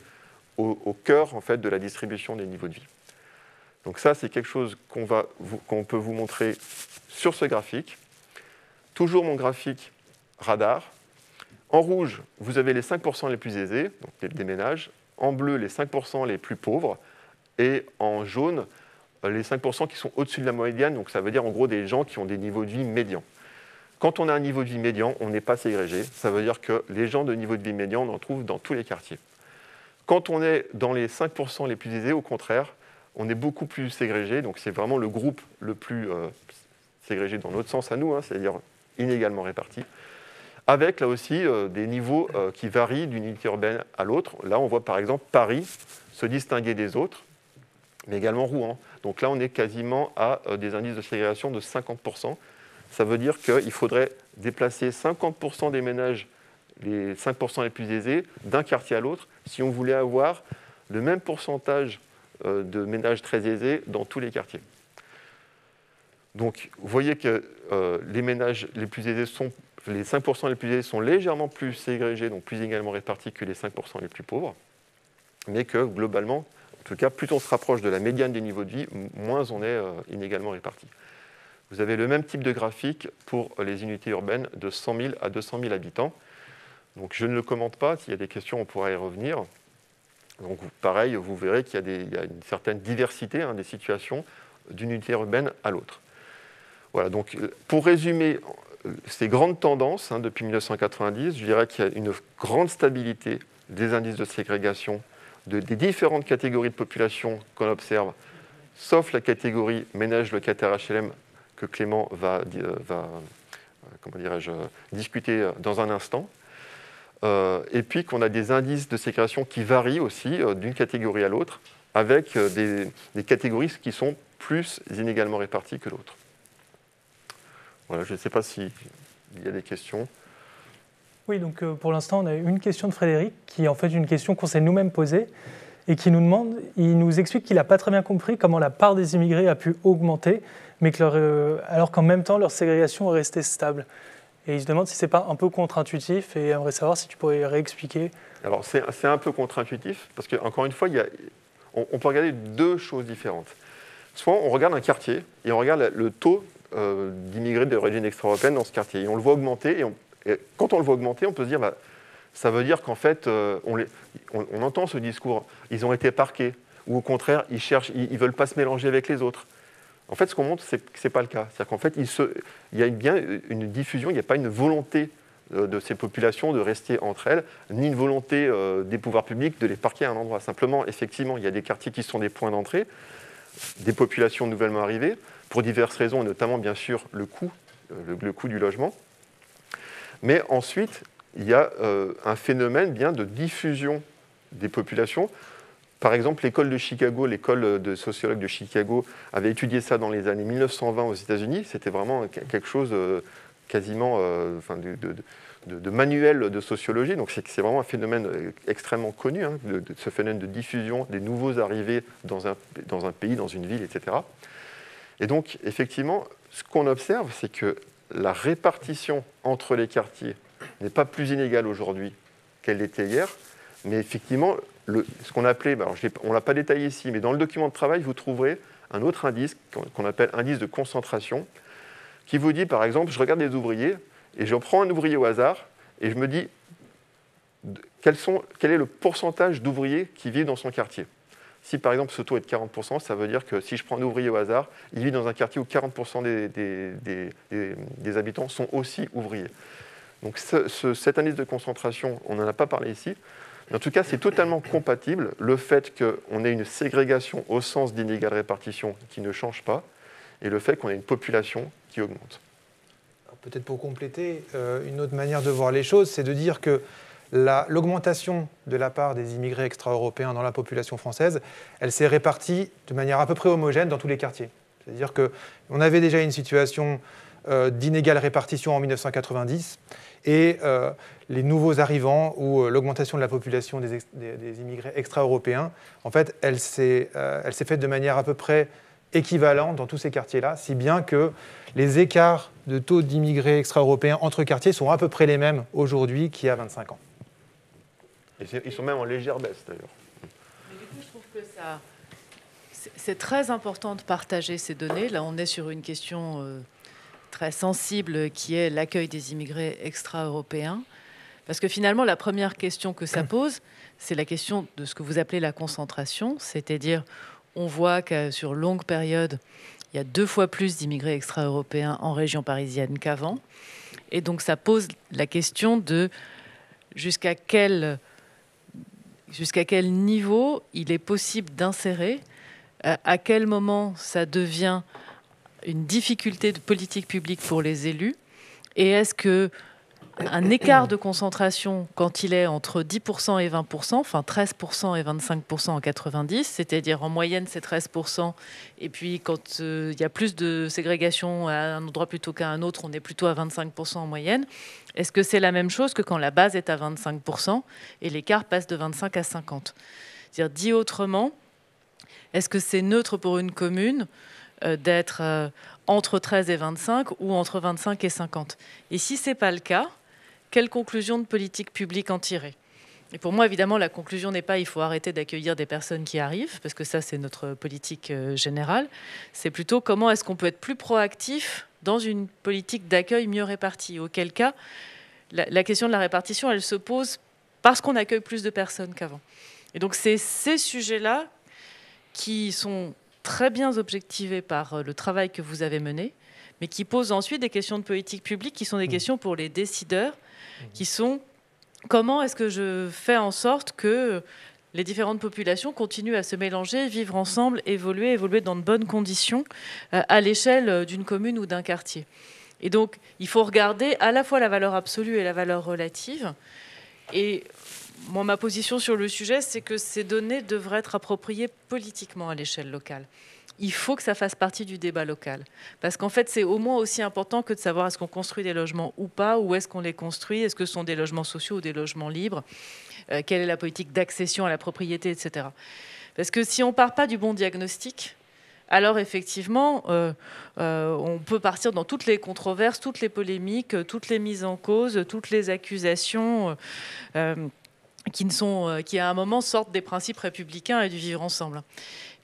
Speaker 3: au cœur en fait, de la distribution des niveaux de vie. Donc ça, c'est quelque chose qu'on peut vous montrer sur ce graphique. Toujours mon graphique radar. En rouge, vous avez les 5% les plus aisés, donc des ménages. En bleu, les 5% les plus pauvres. Et en jaune, les 5% qui sont au-dessus de la moyenne, donc ça veut dire en gros des gens qui ont des niveaux de vie médians. Quand on a un niveau de vie médian, on n'est pas ségrégé. Ça veut dire que les gens de niveau de vie médian, on en trouve dans tous les quartiers. Quand on est dans les 5% les plus aisés, au contraire, on est beaucoup plus ségrégé. Donc c'est vraiment le groupe le plus ségrégé dans notre sens à nous, c'est-à-dire inégalement réparti. Avec là aussi des niveaux qui varient d'une unité urbaine à l'autre. Là, on voit par exemple Paris se distinguer des autres, mais également Rouen. Donc là, on est quasiment à des indices de ségrégation de 50%. Ça veut dire qu'il faudrait déplacer 50% des ménages, les 5% les plus aisés, d'un quartier à l'autre, si on voulait avoir le même pourcentage de ménages très aisés dans tous les quartiers. Donc, vous voyez que les ménages les plus aisés les 5% les plus aisés sont légèrement plus ségrégés, donc plus également répartis que les 5% les plus pauvres, mais que globalement, en tout cas, plus on se rapproche de la médiane des niveaux de vie, moins on est inégalement réparti. Vous avez le même type de graphique pour les unités urbaines de 100 000 à 200 000 habitants. Donc je ne le commente pas, s'il y a des questions, on pourra y revenir. Donc pareil, vous verrez qu'il y a une certaine diversité des situations d'une unité urbaine à l'autre. Voilà, donc pour résumer ces grandes tendances depuis 1990, je dirais qu'il y a une grande stabilité des indices de ségrégation des différentes catégories de population qu'on observe, sauf la catégorie ménage locataire HLM que Clément va discuter dans un instant. Et puis qu'on a des indices de ségrégation qui varient aussi d'une catégorie à l'autre, avec des catégories qui sont plus inégalement réparties que d'autres. Voilà, je ne sais pas s'il y a des questions.
Speaker 4: Oui, donc pour l'instant, on a une question de Frédéric, qui est en fait une question qu'on s'est nous-mêmes posée, et qui nous demande, il nous explique qu'il n'a pas très bien compris comment la part des immigrés a pu augmenter, mais alors qu'en même temps, leur ségrégation est restée stable. Et il se demande si ce n'est pas un peu contre-intuitif, et aimerait savoir si tu pourrais réexpliquer. Alors
Speaker 3: c'est un peu contre-intuitif, parce qu'encore une fois, on peut regarder deux choses différentes. Soit on regarde un quartier, et on regarde le taux d'immigrés d'origine extra-européenne dans ce quartier, et on le voit augmenter, et quand on le voit augmenter, on peut se dire, ça veut dire qu'en fait, on entend ce discours, ils ont été parqués, ou au contraire, ils ne veulent pas se mélanger avec les autres. En fait, ce qu'on montre, c'est que ce n'est pas le cas. C'est-à-dire qu'en fait, il y a bien une diffusion, il n'y a pas une volonté de ces populations de rester entre elles, ni une volonté des pouvoirs publics de les parquer à un endroit. Simplement, effectivement, il y a des quartiers qui sont des points d'entrée, des populations nouvellement arrivées, pour diverses raisons, notamment, bien sûr, le coût du logement. Mais ensuite, il y a un phénomène bien de diffusion des populations. Par exemple, l'école de Chicago, l'école de sociologues de Chicago avait étudié ça dans les années 1920 aux États-Unis. C'était vraiment quelque chose quasiment de manuels de sociologie. Donc c'est vraiment un phénomène extrêmement connu, hein, de ce phénomène de diffusion des nouveaux arrivés dans un pays, dans une ville, etc. Et donc, effectivement, ce qu'on observe, c'est que la répartition entre les quartiers n'est pas plus inégale aujourd'hui qu'elle l'était hier, mais effectivement, ce qu'on appelait, alors on ne l'a pas détaillé ici, mais dans le document de travail, vous trouverez un autre indice qu'on appelle indice de concentration, qui vous dit, par exemple, je regarde les ouvriers, et je prends un ouvrier au hasard, et je me dis quel est le pourcentage d'ouvriers qui vivent dans son quartier. Si par exemple ce taux est de 40%, ça veut dire que si je prends un ouvrier au hasard, il vit dans un quartier où 40% des habitants sont aussi ouvriers. Donc cet indice de concentration, on n'en a pas parlé ici, mais en tout cas c'est totalement compatible le fait qu'on ait une ségrégation au sens d'inégale répartition qui ne change pas, et le fait qu'on ait une population qui augmente.
Speaker 5: Peut-être pour compléter, une autre manière de voir les choses, c'est de dire que l'augmentation de la part des immigrés extra-européens dans la population française, elle s'est répartie de manière à peu près homogène dans tous les quartiers. C'est-à-dire qu'on avait déjà une situation d'inégale répartition en 1990, et les nouveaux arrivants ou l'augmentation de la population des immigrés extra-européens, en fait, elle s'est faite de manière à peu près équivalente dans tous ces quartiers-là, si bien que les écarts de taux d'immigrés extra-européens entre quartiers sont à peu près les mêmes aujourd'hui qu'il y a 25 ans.
Speaker 3: Et ils sont même en légère baisse, d'ailleurs.
Speaker 2: Mais du coup, je trouve que c'est très important de partager ces données. Là, on est sur une question très sensible qui est l'accueil des immigrés extra-européens. Parce que finalement, la première question que ça pose, c'est la question de ce que vous appelez la concentration. C'est-à-dire, on voit que sur longue période, il y a 2 fois plus d'immigrés extra-européens en région parisienne qu'avant. Et donc, ça pose la question de jusqu'à quel niveau il est possible d'insérer, à quel moment ça devient une difficulté de politique publique pour les élus, et est-ce qu'un écart de concentration, quand il est entre 10% et 20%, enfin 13% et 25% en 90, c'est-à-dire en moyenne c'est 13%, et puis quand il y a plus de ségrégation à un endroit plutôt qu'à un autre, on est plutôt à 25% en moyenne. Est-ce que c'est la même chose que quand la base est à 25% et l'écart passe de 25 à 50 ? C'est-à-dire, dit autrement, est-ce que c'est neutre pour une commune d'être entre 13 et 25 ou entre 25 et 50 ? Et si ce n'est pas le cas, quelle conclusion de politique publique en tirer ? Et pour moi, évidemment, la conclusion n'est pas il faut arrêter d'accueillir des personnes qui arrivent, parce que ça, c'est notre politique générale. C'est plutôt comment est-ce qu'on peut être plus proactif dans une politique d'accueil mieux répartie. Auquel cas, la question de la répartition, elle se pose parce qu'on accueille plus de personnes qu'avant. Et donc, c'est ces sujets-là qui sont très bien objectivés par le travail que vous avez mené, mais qui posent ensuite des questions de politique publique qui sont des questions pour les décideurs, qui sont comment est-ce que je fais en sorte que les différentes populations continuent à se mélanger, vivre ensemble, évoluer dans de bonnes conditions à l'échelle d'une commune ou d'un quartier. Et donc, il faut regarder à la fois la valeur absolue et la valeur relative. Et moi, ma position sur le sujet, c'est que ces données devraient être appropriées politiquement à l'échelle locale. Il faut que ça fasse partie du débat local. Parce qu'en fait, c'est au moins aussi important que de savoir est-ce qu'on construit des logements ou pas, où est-ce qu'on les construit, est-ce que ce sont des logements sociaux ou des logements libres, quelle est la politique d'accession à la propriété, etc. Parce que si on ne part pas du bon diagnostic, alors effectivement, on peut partir dans toutes les controverses, toutes les polémiques, toutes les mises en cause, toutes les accusations qui à un moment sortent des principes républicains et du vivre ensemble.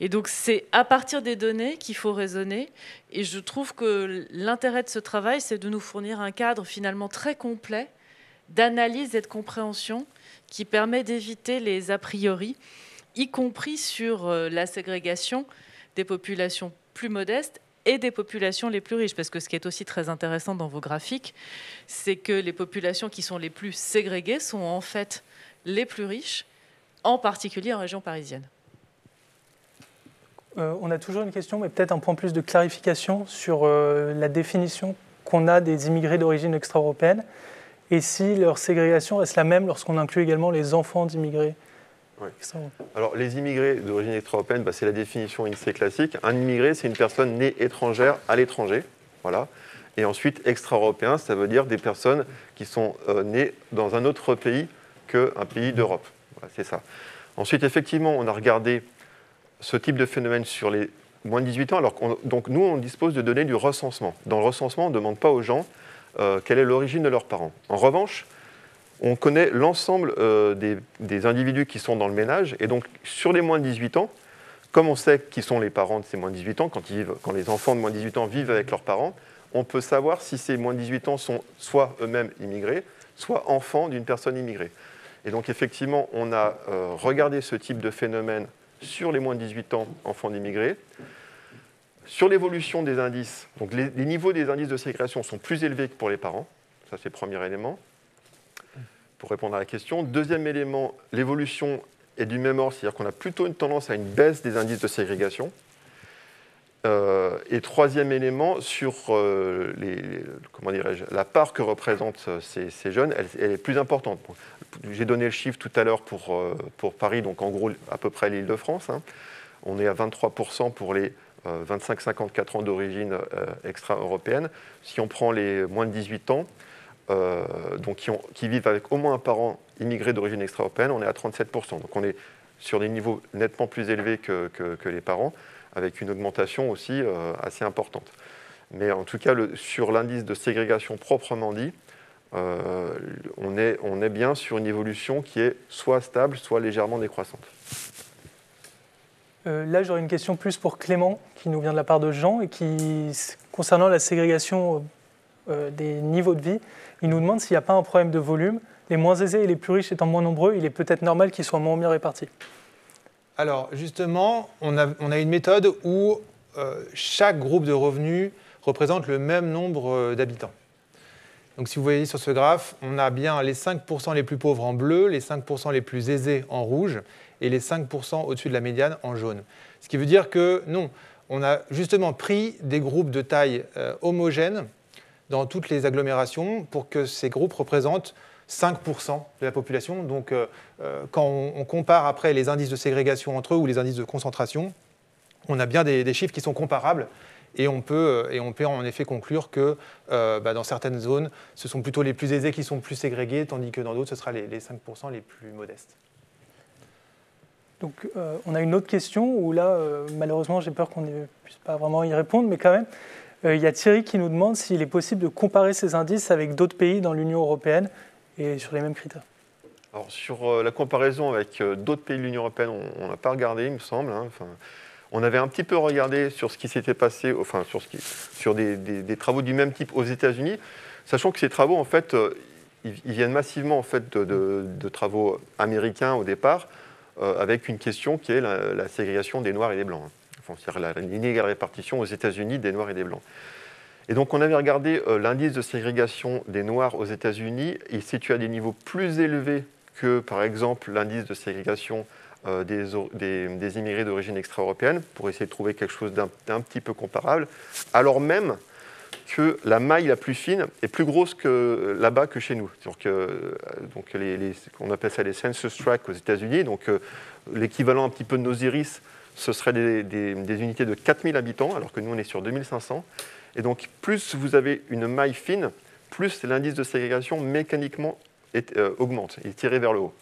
Speaker 2: Et donc c'est à partir des données qu'il faut raisonner, et je trouve que l'intérêt de ce travail, c'est de nous fournir un cadre finalement très complet d'analyse et de compréhension qui permet d'éviter les a priori, y compris sur la ségrégation des populations plus modestes et des populations les plus riches. Parce que ce qui est aussi très intéressant dans vos graphiques, c'est que les populations qui sont les plus ségrégées sont en fait les plus riches, en particulier en région parisienne.
Speaker 4: On a toujours une question, mais peut-être un point plus de clarification sur la définition qu'on a des immigrés d'origine extra-européenne et si leur ségrégation reste la même lorsqu'on inclut également les enfants d'immigrés.
Speaker 3: Oui. Alors, les immigrés d'origine extra-européenne, c'est la définition INSEE classique. Un immigré, c'est une personne née étrangère à l'étranger. Voilà. Et ensuite, extra-européens, ça veut dire des personnes qui sont nées dans un autre pays qu'un pays d'Europe. Voilà, c'est ça. Ensuite, effectivement, on a regardé ce type de phénomène sur les moins de 18 ans. Alors, donc, nous, on dispose de données du recensement. Dans le recensement, on ne demande pas aux gens quelle est l'origine de leurs parents. En revanche, on connaît l'ensemble des individus qui sont dans le ménage. Et donc, sur les moins de 18 ans, comme on sait qui sont les parents de ces moins de 18 ans, quand les enfants de moins de 18 ans vivent avec leurs parents, on peut savoir si ces moins de 18 ans sont soit eux-mêmes immigrés, soit enfants d'une personne immigrée. Et donc, effectivement, on a regardé ce type de phénomène sur les moins de 18 ans, enfants d'immigrés. Sur l'évolution des indices, donc les niveaux des indices de ségrégation sont plus élevés que pour les parents. Ça, c'est le premier élément, pour répondre à la question. Deuxième élément, l'évolution est du même ordre, c'est-à-dire qu'on a plutôt une tendance à une baisse des indices de ségrégation. Et troisième élément, sur la part que représentent ces jeunes, elle est plus importante. J'ai donné le chiffre tout à l'heure pour Paris, donc en gros à peu près l'Île-de-France. Hein. On est à 23% pour les 25-54 ans d'origine extra-européenne. Si on prend les moins de 18 ans, donc qui vivent avec au moins un parent immigré d'origine extra-européenne, on est à 37%. Donc on est sur des niveaux nettement plus élevés que les parents, avec une augmentation aussi assez importante. Mais en tout cas, sur l'indice de ségrégation proprement dit, on est bien sur une évolution qui est soit stable, soit légèrement décroissante.
Speaker 4: Là, j'aurais une question plus pour Clément, qui nous vient de la part de Jean, et concernant la ségrégation des niveaux de vie, il nous demande s'il n'y a pas un problème de volume. Les moins aisés et les plus riches étant moins nombreux, il est peut-être normal qu'ils soient moins bien répartis.
Speaker 5: Alors, justement, on a une méthode où chaque groupe de revenus représente le même nombre d'habitants. Donc, si vous voyez sur ce graphe, on a bien les 5% les plus pauvres en bleu, les 5% les plus aisés en rouge et les 5% au-dessus de la médiane en jaune. Ce qui veut dire que non, on a justement pris des groupes de taille homogène dans toutes les agglomérations pour que ces groupes représentent 5% de la population. Donc, quand on compare après les indices de ségrégation entre eux ou les indices de concentration, on a bien des chiffres qui sont comparables et on peut en effet conclure que dans certaines zones, ce sont plutôt les plus aisés qui sont plus ségrégés, tandis que dans d'autres, ce sera les 5% les plus modestes.
Speaker 4: Donc, on a une autre question où là, malheureusement, j'ai peur qu'on ne puisse pas vraiment y répondre, mais quand même, il y a Thierry qui nous demande s'il est possible de comparer ces indices avec d'autres pays dans l'Union européenne et sur les mêmes critères.
Speaker 3: Alors, sur la comparaison avec d'autres pays de l'Union européenne, on n'a pas regardé, il me semble. Hein. Enfin, on avait un petit peu regardé sur ce qui s'était passé, enfin, sur des travaux du même type aux États-Unis, sachant que ces travaux, en fait, ils viennent massivement en fait, de travaux américains au départ, avec une question qui est la ségrégation des Noirs et des Blancs. Enfin, c'est-à-dire l'inégale répartition aux États-Unis des Noirs et des Blancs. Et donc, on avait regardé l'indice de ségrégation des Noirs aux États-Unis. Il se situe à des niveaux plus élevés que, par exemple, l'indice de ségrégation des immigrés d'origine extra-européenne, pour essayer de trouver quelque chose d'un petit peu comparable, alors même que la maille la plus fine est plus grosse là-bas que chez nous. Donc on appelle ça les census tracts aux États-Unis. Donc, l'équivalent un petit peu de nos iris, ce serait des unités de 4000 habitants, alors que nous, on est sur 2500. Et donc, plus vous avez une maille fine, plus l'indice de ségrégation mécaniquement augmente, est tiré vers le haut.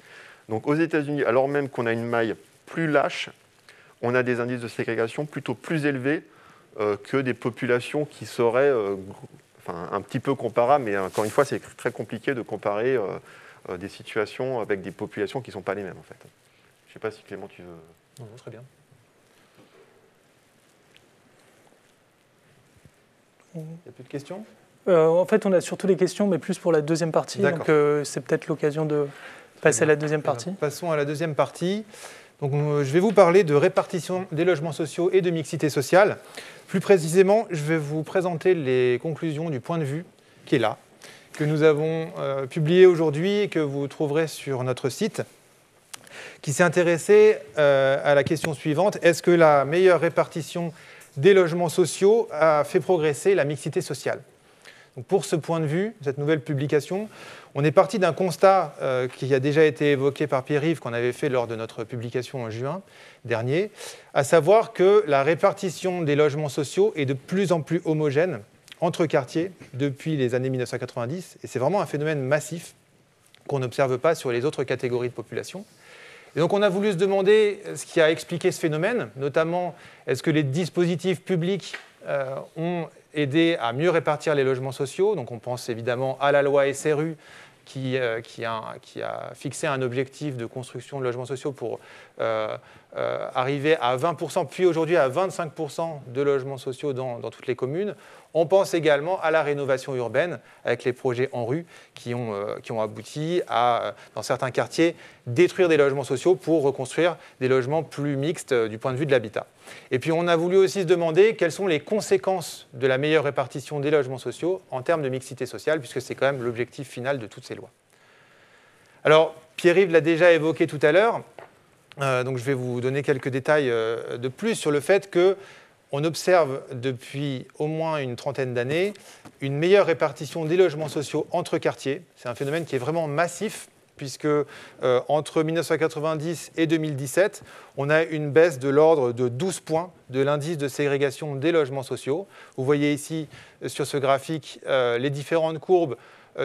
Speaker 3: Donc, aux États-Unis, alors même qu'on a une maille plus lâche, on a des indices de ségrégation plutôt plus élevés que des populations qui seraient un petit peu comparables. Mais encore une fois, c'est très compliqué de comparer des situations avec des populations qui ne sont pas les mêmes, en fait. Je ne sais pas si Clément, tu veux...
Speaker 5: Non, très bien. Il n'y a plus de questions ?
Speaker 4: En fait, on a surtout des questions, mais plus pour la deuxième partie.
Speaker 5: D'accord.
Speaker 4: Donc, c'est peut-être l'occasion de passer à la deuxième partie.
Speaker 5: Passons à la deuxième partie. Donc, je vais vous parler de répartition des logements sociaux et de mixité sociale. Plus précisément, je vais vous présenter les conclusions du point de vue qui est là, que nous avons publié aujourd'hui et que vous trouverez sur notre site, qui s'est intéressé à la question suivante. Est-ce que la meilleure répartition des logements sociaux a fait progresser la mixité sociale ? Donc, pour ce point de vue, cette nouvelle publication, on est parti d'un constat qui a déjà été évoqué par Pierre-Yves, qu'on avait fait lors de notre publication en juin dernier, à savoir que la répartition des logements sociaux est de plus en plus homogène entre quartiers depuis les années 1990, et c'est vraiment un phénomène massif qu'on n'observe pas sur les autres catégories de population. Et donc on a voulu se demander ce qui a expliqué ce phénomène, notamment est-ce que les dispositifs publics ont aidé à mieux répartir les logements sociaux. Donc on pense évidemment à la loi SRU qui a fixé un objectif de construction de logements sociaux pour arriver à 20%, puis aujourd'hui à 25% de logements sociaux dans toutes les communes. On pense également à la rénovation urbaine avec les projets ANRU qui ont abouti à, dans certains quartiers, détruire des logements sociaux pour reconstruire des logements plus mixtes du point de vue de l'habitat. Et puis on a voulu aussi se demander quelles sont les conséquences de la meilleure répartition des logements sociaux en termes de mixité sociale, puisque c'est quand même l'objectif final de toutes ces lois. Alors, Pierre-Yves l'a déjà évoqué tout à l'heure, donc je vais vous donner quelques détails de plus sur le fait qu'on observe depuis au moins une trentaine d'années une meilleure répartition des logements sociaux entre quartiers. C'est un phénomène qui est vraiment massif, puisque entre 1990 et 2017, on a une baisse de l'ordre de 12 points de l'indice de ségrégation des logements sociaux. Vous voyez ici sur ce graphique les différentes courbes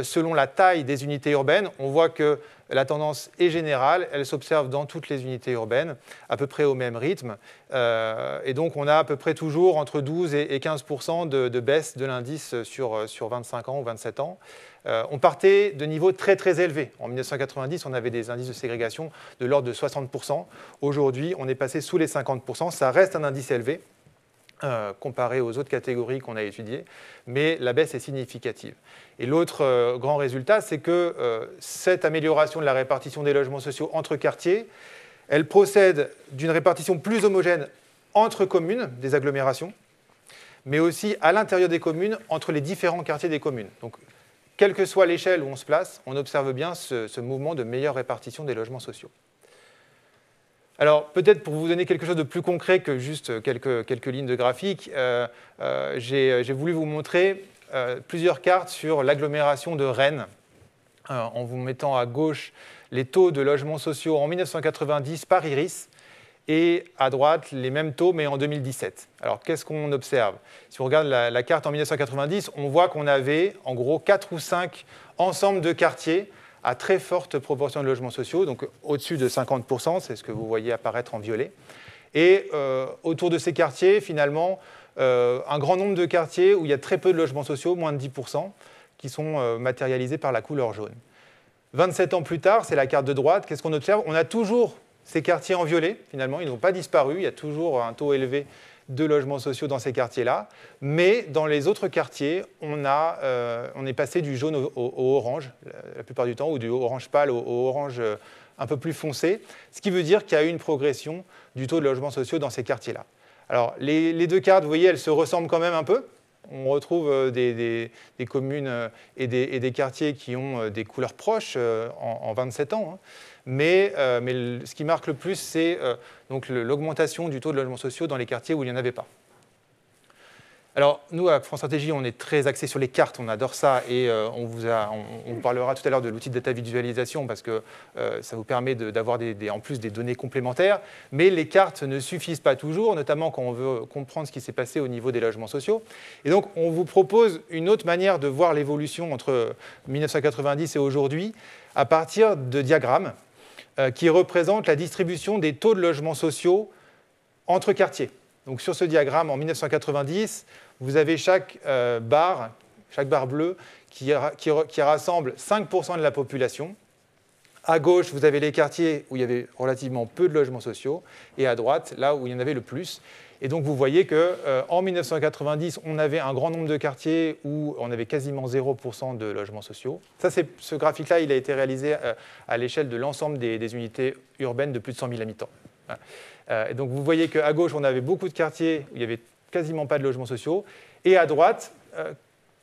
Speaker 5: selon la taille des unités urbaines. On voit que la tendance est générale, elle s'observe dans toutes les unités urbaines, à peu près au même rythme. Et donc on a à peu près toujours entre 12 et 15% de baisse de l'indice sur 25 ans ou 27 ans. On partait de niveaux très très élevés. En 1990, on avait des indices de ségrégation de l'ordre de 60%. Aujourd'hui, on est passé sous les 50%. Ça reste un indice élevé comparé aux autres catégories qu'on a étudiées, mais la baisse est significative. Et l'autre grand résultat, c'est que cette amélioration de la répartition des logements sociaux entre quartiers, elle procède d'une répartition plus homogène entre communes, des agglomérations, mais aussi à l'intérieur des communes, entre les différents quartiers des communes. Donc, quelle que soit l'échelle où on se place, on observe bien ce mouvement de meilleure répartition des logements sociaux. Alors, peut-être pour vous donner quelque chose de plus concret que juste quelques lignes de graphique, j'ai voulu vous montrer plusieurs cartes sur l'agglomération de Rennes, en vous mettant à gauche les taux de logements sociaux en 1990 par iris, et à droite, les mêmes taux, mais en 2017. Alors, qu'est-ce qu'on observe? Si on regarde la carte en 1990, on voit qu'on avait, en gros, 4 ou 5 ensembles de quartiers à très forte proportion de logements sociaux, donc au-dessus de 50%, c'est ce que vous voyez apparaître en violet. Et autour de ces quartiers, finalement, un grand nombre de quartiers où il y a très peu de logements sociaux, moins de 10%, qui sont matérialisés par la couleur jaune. 27 ans plus tard, c'est la carte de droite, qu'est-ce qu'on observe? On a toujours ces quartiers en violet, finalement, ils n'ont pas disparu, il y a toujours un taux élevé de logements sociaux dans ces quartiers-là, mais dans les autres quartiers, on est passé du jaune au orange, la plupart du temps, ou du orange pâle au orange un peu plus foncé, ce qui veut dire qu'il y a eu une progression du taux de logements sociaux dans ces quartiers-là. Alors, les deux cartes, vous voyez, elles se ressemblent quand même un peu. On retrouve des communes et des quartiers qui ont des couleurs proches en 27 ans, hein. Mais ce qui marque le plus, c'est donc l'augmentation du taux de logements sociaux dans les quartiers où il n'y en avait pas. Alors, nous, à France Stratégie, on est très axés sur les cartes, on adore ça, et on vous parlera tout à l'heure de l'outil de data visualisation, parce que ça vous permet d'avoir en plus des données complémentaires, mais les cartes ne suffisent pas toujours, notamment quand on veut comprendre ce qui s'est passé au niveau des logements sociaux. Et donc, on vous propose une autre manière de voir l'évolution entre 1990 et aujourd'hui, à partir de diagrammes qui représentent la distribution des taux de logements sociaux entre quartiers. Donc sur ce diagramme, en 1990, vous avez chaque barre bleue qui rassemble 5% de la population. À gauche, vous avez les quartiers où il y avait relativement peu de logements sociaux, et à droite, là où il y en avait le plus. Et donc vous voyez qu'en 1990, on avait un grand nombre de quartiers où on avait quasiment 0% de logements sociaux. Ce graphique-là, il a été réalisé à l'échelle de l'ensemble des unités urbaines de plus de 100 000 habitants. Et donc vous voyez qu'à gauche, on avait beaucoup de quartiers où il n'y avait quasiment pas de logements sociaux, et à droite,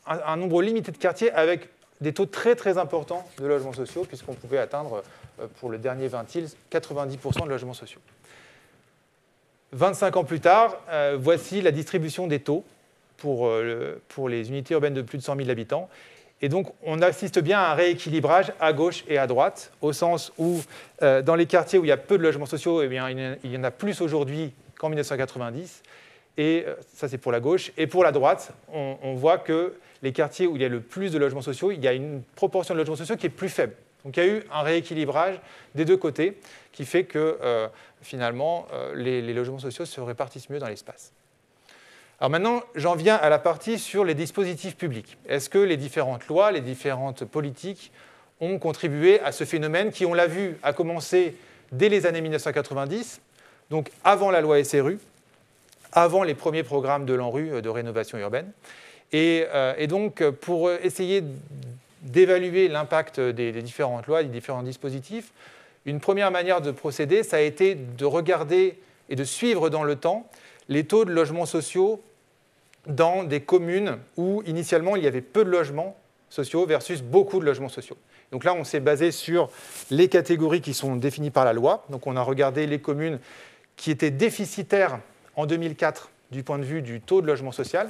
Speaker 5: un nombre limité de quartiers avec des taux très très importants de logements sociaux, puisqu'on pouvait atteindre, pour le dernier vintil, 90% de logements sociaux. 25 ans plus tard, voici la distribution des taux pour les unités urbaines de plus de 100 000 habitants. Et donc, on assiste bien à un rééquilibrage à gauche et à droite, au sens où, dans les quartiers où il y a peu de logements sociaux, eh bien, il y en a plus aujourd'hui qu'en 1990. Et ça, c'est pour la gauche. Et pour la droite, on voit que les quartiers où il y a le plus de logements sociaux, il y a une proportion de logements sociaux qui est plus faible. Donc il y a eu un rééquilibrage des deux côtés qui fait que finalement, les logements sociaux se répartissent mieux dans l'espace. Alors maintenant, j'en viens à la partie sur les dispositifs publics. Est-ce que les différentes lois, les différentes politiques ont contribué à ce phénomène qui, on l'a vu, a commencé dès les années 1990, donc avant la loi SRU, avant les premiers programmes de l'ANRU de rénovation urbaine. Et donc, pour essayer d'évaluer l'impact des différentes lois, des différents dispositifs, une première manière de procéder, ça a été de regarder et de suivre dans le temps les taux de logements sociaux dans des communes où, initialement, il y avait peu de logements sociaux versus beaucoup de logements sociaux. Donc là, on s'est basé sur les catégories qui sont définies par la loi. Donc on a regardé les communes qui étaient déficitaires en 2004 du point de vue du taux de logement social.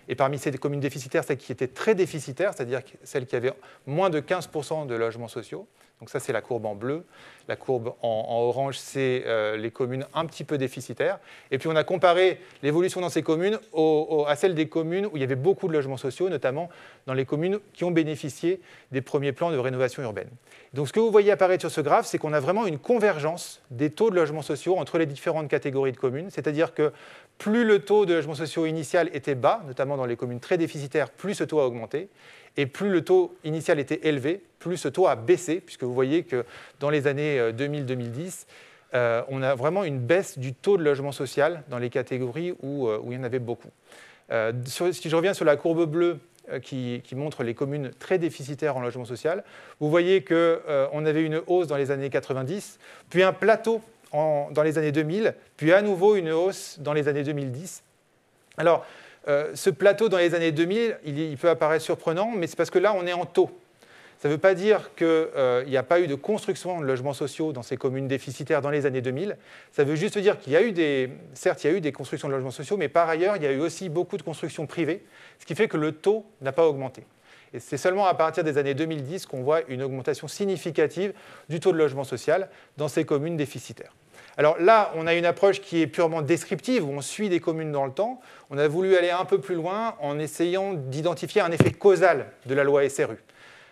Speaker 5: Et parmi ces communes déficitaires, celles qui étaient très déficitaires, c'est-à-dire celles qui avaient moins de 15% de logements sociaux. Donc ça, c'est la courbe en bleu. La courbe en orange, c'est les communes un petit peu déficitaires. Et puis on a comparé l'évolution dans ces communes à celle des communes où il y avait beaucoup de logements sociaux, notamment dans les communes qui ont bénéficié des premiers plans de rénovation urbaine. Donc ce que vous voyez apparaître sur ce graphe, c'est qu'on a vraiment une convergence des taux de logements sociaux entre les différentes catégories de communes. C'est-à-dire que plus le taux de logements sociaux initial était bas, notamment dans les communes très déficitaires, plus ce taux a augmenté. Et plus le taux initial était élevé, plus ce taux a baissé, puisque vous voyez que dans les années 2000-2010, on a vraiment une baisse du taux de logement social dans les catégories où il y en avait beaucoup. Si je reviens sur la courbe bleue qui montre les communes très déficitaires en logement social, vous voyez qu'on avait une hausse dans les années 90, puis un plateau dans les années 2000, puis à nouveau une hausse dans les années 2010. Alors, ce plateau dans les années 2000, il peut apparaître surprenant, mais c'est parce que là, on est en taux. Ça ne veut pas dire qu'il n'y a pas eu de construction de logements sociaux dans ces communes déficitaires dans les années 2000. Ça veut juste dire qu'il y a eu certes, il y a eu des constructions de logements sociaux, mais par ailleurs, il y a eu aussi beaucoup de constructions privées, ce qui fait que le taux n'a pas augmenté. Et c'est seulement à partir des années 2010 qu'on voit une augmentation significative du taux de logement social dans ces communes déficitaires. Alors là, on a une approche qui est purement descriptive, où on suit des communes dans le temps. On a voulu aller un peu plus loin en essayant d'identifier un effet causal de la loi SRU.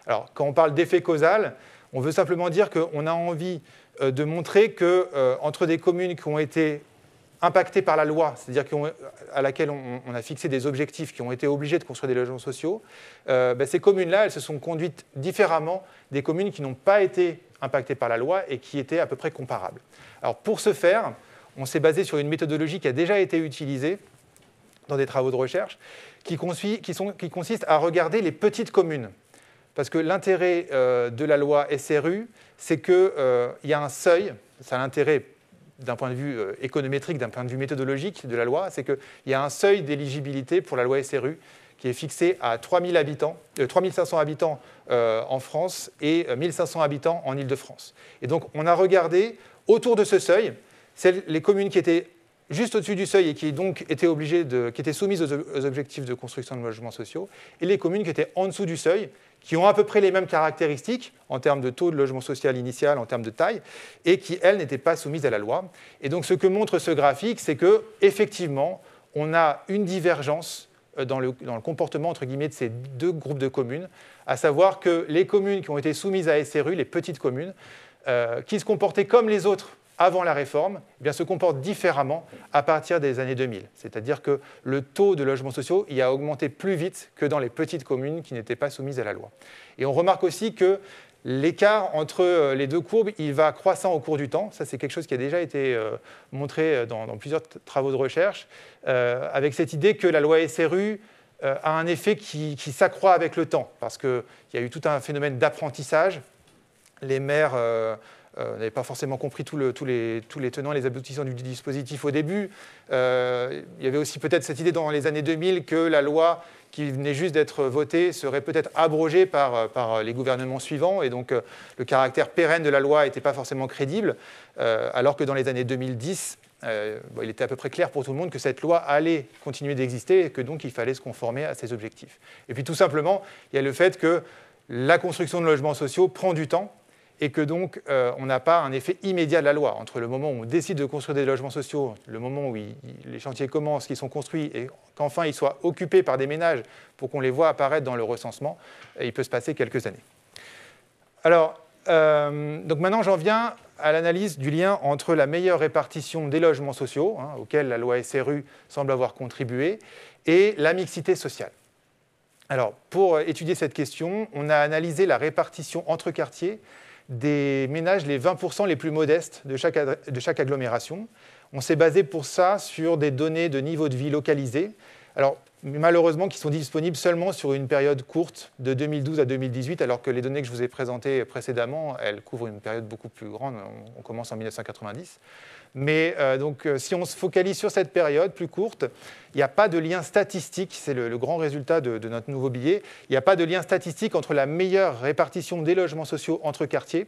Speaker 5: Alors, quand on parle d'effet causal, on veut simplement dire qu'on a envie de montrer qu'entre des communes qui ont été impactées par la loi, c'est-à-dire à laquelle on a fixé des objectifs, qui ont été obligées de construire des logements sociaux, ces communes-là, elles se sont conduites différemment des communes qui n'ont pas été impactées par la loi et qui étaient à peu près comparables. Alors pour ce faire, on s'est basé sur une méthodologie qui a déjà été utilisée dans des travaux de recherche, qui consiste à regarder les petites communes. Parce que l'intérêt de la loi SRU, c'est qu'il y a un seuil, c'est l'intérêt d'un point de vue économétrique, d'un point de vue méthodologique de la loi, c'est qu'il y a un seuil d'éligibilité pour la loi SRU qui est fixé à 3500 habitants en France et 1500 habitants en Île-de-France. Et donc on a regardé autour de ce seuil, les communes qui étaient juste au-dessus du seuil et qui donc étaient soumises aux objectifs de construction de logements sociaux, et les communes qui étaient en dessous du seuil, qui ont à peu près les mêmes caractéristiques en termes de taux de logement social initial, en termes de taille, et qui, elles, n'étaient pas soumises à la loi. Et donc ce que montre ce graphique, c'est qu'effectivement, on a une divergence dans le comportement entre guillemets de ces deux groupes de communes, à savoir que les communes qui ont été soumises à SRU, les petites communes, qui se comportaient comme les autres avant la réforme, eh bien, se comportent différemment à partir des années 2000. C'est-à-dire que le taux de logements sociaux y a augmenté plus vite que dans les petites communes qui n'étaient pas soumises à la loi. Et on remarque aussi que l'écart entre les deux courbes, il va croissant au cours du temps. Ça, c'est quelque chose qui a déjà été montré dans plusieurs travaux de recherche, avec cette idée que la loi SRU a un effet qui s'accroît avec le temps, parce qu'il y a eu tout un phénomène d'apprentissage. Les maires n'avaient pas forcément compris tous les tenants et les aboutissants du dispositif au début. Il y avait aussi peut-être cette idée dans les années 2000 que la loi qui venait juste d'être votée serait peut-être abrogée par les gouvernements suivants, et donc le caractère pérenne de la loi n'était pas forcément crédible, alors que dans les années 2010, il était à peu près clair pour tout le monde que cette loi allait continuer d'exister et que donc il fallait se conformer à ses objectifs. Et puis tout simplement, il y a le fait que la construction de logements sociaux prend du temps, et que donc on n'a pas un effet immédiat de la loi entre le moment où on décide de construire des logements sociaux, le moment où les chantiers commencent, qu'ils sont construits, et qu'enfin ils soient occupés par des ménages pour qu'on les voit apparaître dans le recensement, il peut se passer quelques années. Alors, donc maintenant j'en viens à l'analyse du lien entre la meilleure répartition des logements sociaux, auquel la loi SRU semble avoir contribué, et la mixité sociale. Alors, pour étudier cette question, on a analysé la répartition entre quartiers des ménages les 20% les plus modestes de chaque agglomération. On s'est basé pour ça sur des données de niveau de vie localisées, alors malheureusement qui sont disponibles seulement sur une période courte de 2012 à 2018, alors que les données que je vous ai présentées précédemment, elles couvrent une période beaucoup plus grande, on commence en 1990. Mais donc, si on se focalise sur cette période plus courte, il n'y a pas de lien statistique, c'est le grand résultat de notre nouveau billet, il n'y a pas de lien statistique entre la meilleure répartition des logements sociaux entre quartiers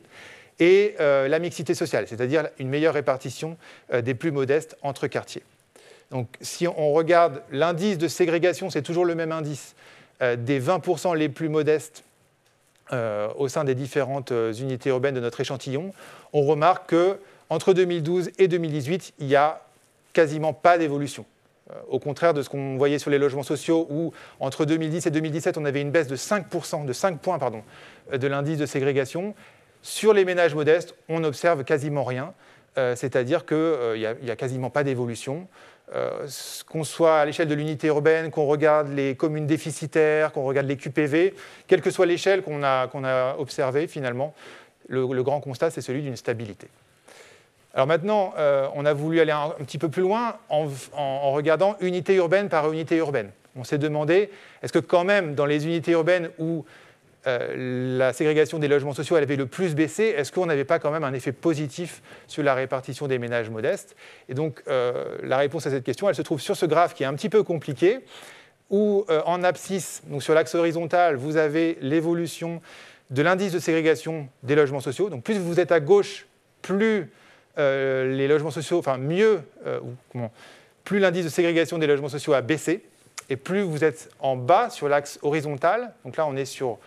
Speaker 5: et la mixité sociale, c'est-à-dire une meilleure répartition des plus modestes entre quartiers. Donc, si on regarde l'indice de ségrégation, c'est toujours le même indice, des 20% les plus modestes au sein des différentes unités urbaines de notre échantillon, on remarque qu'entre 2012 et 2018, il n'y a quasiment pas d'évolution. Au contraire de ce qu'on voyait sur les logements sociaux, où entre 2010 et 2017, on avait une baisse de 5 points de l'indice de ségrégation. Sur les ménages modestes, on n'observe quasiment rien, c'est-à-dire qu'il n'y a quasiment pas d'évolution. Qu'on soit à l'échelle de l'unité urbaine, qu'on regarde les communes déficitaires, qu'on regarde les QPV, quelle que soit l'échelle qu'on a observée, finalement, le grand constat, c'est celui d'une stabilité. Alors maintenant, on a voulu aller un petit peu plus loin en regardant unité urbaine par unité urbaine. On s'est demandé, est-ce que quand même, dans les unités urbaines où la ségrégation des logements sociaux elle avait le plus baissé, est-ce qu'on n'avait pas quand même un effet positif sur la répartition des ménages modestes? Et donc, la réponse à cette question, elle se trouve sur ce graphe qui est un petit peu compliqué, où en abscisse, donc sur l'axe horizontal, vous avez l'évolution de l'indice de ségrégation des logements sociaux. Donc, plus vous êtes à gauche, plus les logements sociaux, enfin mieux, plus l'indice de ségrégation des logements sociaux a baissé. Et plus vous êtes en bas sur l'axe horizontal, donc là on est sur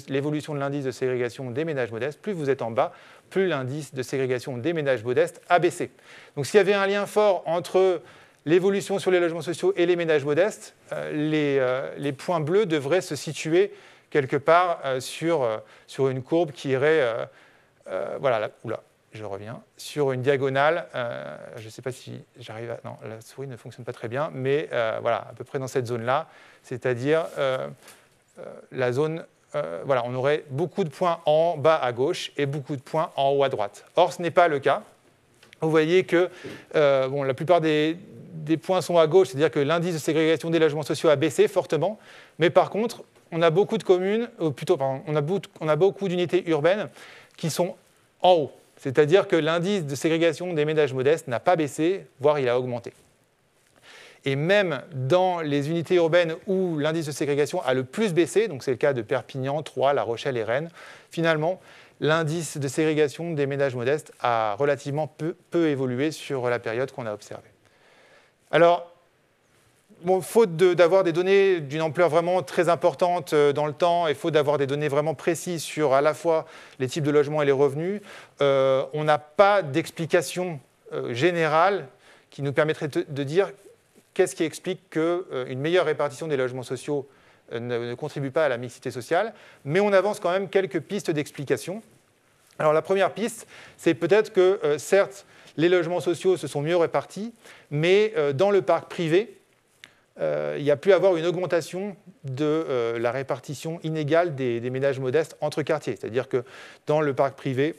Speaker 5: l'évolution de l'indice de ségrégation des ménages modestes, plus vous êtes en bas, plus l'indice de ségrégation des ménages modestes a baissé. Donc s'il y avait un lien fort entre l'évolution sur les logements sociaux et les ménages modestes, les points bleus devraient se situer quelque part sur une courbe qui irait, voilà, là, oula, je reviens, sur une diagonale, je ne sais pas si j'arrive à... Non, la souris ne fonctionne pas très bien, mais voilà, à peu près dans cette zone-là, c'est-à-dire la zone... voilà, on aurait beaucoup de points en bas à gauche et beaucoup de points en haut à droite. Or, ce n'est pas le cas. Vous voyez que la plupart des points sont à gauche, c'est-à-dire que l'indice de ségrégation des logements sociaux a baissé fortement, mais par contre, on a beaucoup de communes, on a beaucoup d'unités urbaines qui sont en haut. C'est-à-dire que l'indice de ségrégation des ménages modestes n'a pas baissé, voire il a augmenté. Et même dans les unités urbaines où l'indice de ségrégation a le plus baissé, donc c'est le cas de Perpignan, Troyes, La Rochelle et Rennes, finalement, l'indice de ségrégation des ménages modestes a relativement peu évolué sur la période qu'on a observée. Alors, faute d'avoir des données d'une ampleur vraiment très importante dans le temps et faute d'avoir des données vraiment précises sur à la fois les types de logements et les revenus, on n'a pas d'explication générale qui nous permettrait de dire qu'est-ce qui explique qu'une meilleure répartition des logements sociaux ne contribue pas à la mixité sociale, mais on avance quand même quelques pistes d'explication. Alors la première piste, c'est peut-être que certes, les logements sociaux se sont mieux répartis, mais dans le parc privé, il y a pu avoir une augmentation de la répartition inégale des ménages modestes entre quartiers. C'est-à-dire que dans le parc privé,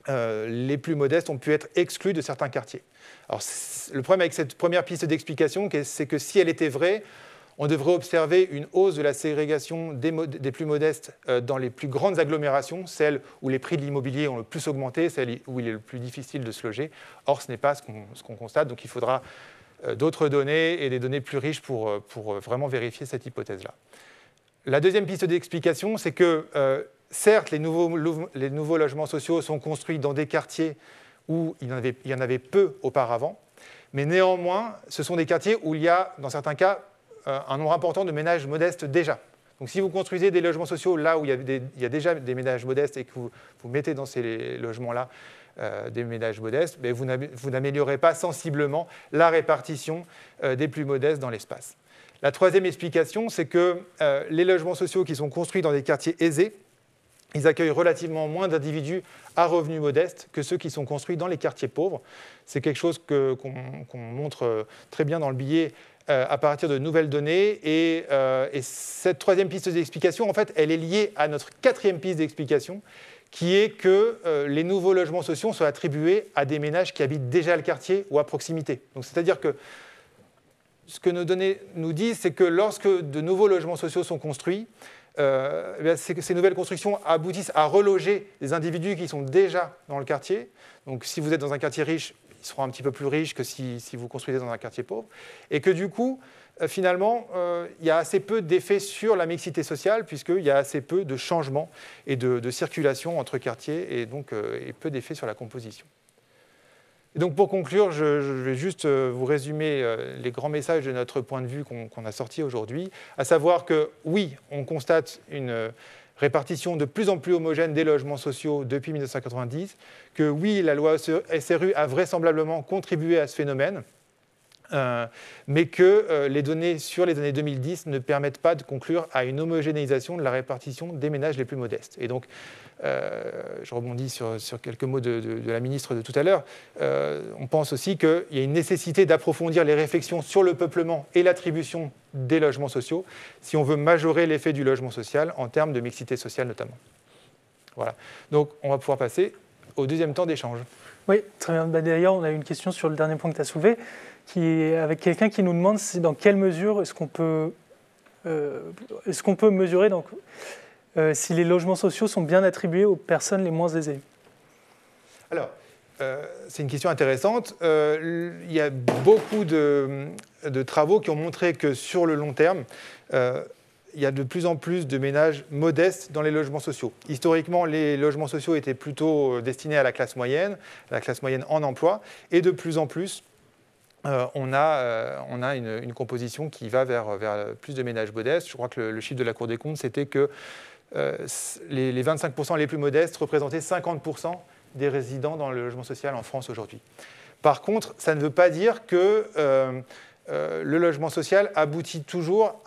Speaker 5: les plus modestes ont pu être exclus de certains quartiers. Alors, le problème avec cette première piste d'explication, c'est que si elle était vraie, on devrait observer une hausse de la ségrégation des plus modestes dans les plus grandes agglomérations, celles où les prix de l'immobilier ont le plus augmenté, celles où il est le plus difficile de se loger. Or, ce n'est pas ce qu'on constate, donc il faudra d'autres données et des données plus riches pour vraiment vérifier cette hypothèse-là. La deuxième piste d'explication, c'est que certes, les nouveaux logements sociaux sont construits dans des quartiers où il y en avait peu auparavant, mais néanmoins, ce sont des quartiers où il y a, dans certains cas, un nombre important de ménages modestes déjà. Donc si vous construisez des logements sociaux là où il y a déjà des ménages modestes et que vous mettez dans ces logements-là des ménages modestes, mais vous n'améliorez pas sensiblement la répartition des plus modestes dans l'espace. La troisième explication, c'est que les logements sociaux qui sont construits dans des quartiers aisés, ils accueillent relativement moins d'individus à revenus modestes que ceux qui sont construits dans les quartiers pauvres. C'est quelque chose qu'on montre très bien dans le billet à partir de nouvelles données. Et cette troisième piste d'explication, en fait, elle est liée à notre quatrième piste d'explication, qui est que les nouveaux logements sociaux sont attribués à des ménages qui habitent déjà le quartier ou à proximité. Donc, c'est-à-dire que ce que nos données nous disent, c'est que lorsque de nouveaux logements sociaux sont construits, ces nouvelles constructions aboutissent à reloger des individus qui sont déjà dans le quartier. Donc si vous êtes dans un quartier riche, ils seront un petit peu plus riches que si vous construisez dans un quartier pauvre. Et que du coup, finalement, il y a assez peu d'effets sur la mixité sociale, puisqu'il y a assez peu de changements et de circulation entre quartiers, et donc et peu d'effets sur la composition. Et donc pour conclure, je vais juste vous résumer les grands messages de notre point de vue qu'on a sortis aujourd'hui, à savoir que oui, on constate une répartition de plus en plus homogène des logements sociaux depuis 1990, que oui, la loi SRU a vraisemblablement contribué à ce phénomène, mais que les données sur les années 2010 ne permettent pas de conclure à une homogénéisation de la répartition des ménages les plus modestes. Et donc, je rebondis sur quelques mots de la ministre de tout à l'heure, on pense aussi qu'il y a une nécessité d'approfondir les réflexions sur le peuplement et l'attribution des logements sociaux si on veut majorer l'effet du logement social en termes de mixité sociale notamment. Voilà. Donc, on va pouvoir passer au deuxième temps d'échange.
Speaker 4: Oui, très bien. D'ailleurs, on a une question sur le dernier point que tu as soulevé, qui est avec quelqu'un qui nous demande dans quelle mesure est-ce qu'on peut mesurer donc, si les logements sociaux sont bien attribués aux personnes les moins aisées.
Speaker 5: Alors, c'est une question intéressante. Il y a beaucoup de travaux qui ont montré que sur le long terme, il y a de plus en plus de ménages modestes dans les logements sociaux. Historiquement, les logements sociaux étaient plutôt destinés à la classe moyenne en emploi, et de plus en plus, on a une composition qui va vers plus de ménages modestes. Je crois que le chiffre de la Cour des comptes, c'était que les 25% les plus modestes représentaient 50% des résidents dans le logement social en France aujourd'hui. Par contre, ça ne veut pas dire que le logement social aboutit toujours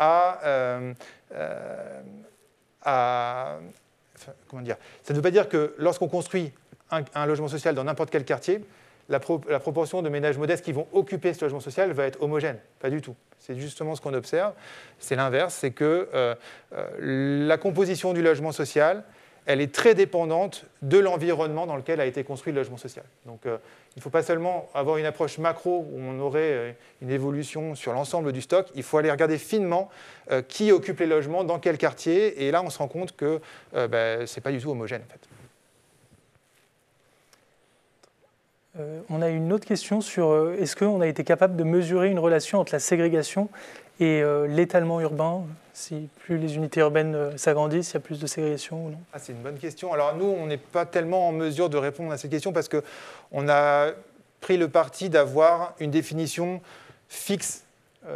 Speaker 5: comment dire, ça ne veut pas dire que lorsqu'on construit un logement social dans n'importe quel quartier, la proportion de ménages modestes qui vont occuper ce logement social va être homogène. Pas du tout. C'est justement ce qu'on observe. C'est l'inverse, c'est que la composition du logement social, elle est très dépendante de l'environnement dans lequel a été construit le logement social. Donc il ne faut pas seulement avoir une approche macro où on aurait une évolution sur l'ensemble du stock, il faut aller regarder finement qui occupe les logements, dans quel quartier, et là on se rend compte que ce n'est pas du tout homogène en fait.
Speaker 4: On a une autre question sur est-ce qu'on a été capable de mesurer une relation entre la ségrégation et l'étalement urbain, si plus les unités urbaines s'agrandissent, il y a plus de ségrégation ou non?
Speaker 5: C'est une bonne question. Alors nous, on n'est pas tellement en mesure de répondre à cette question parce qu'on a pris le parti d'avoir une définition fixe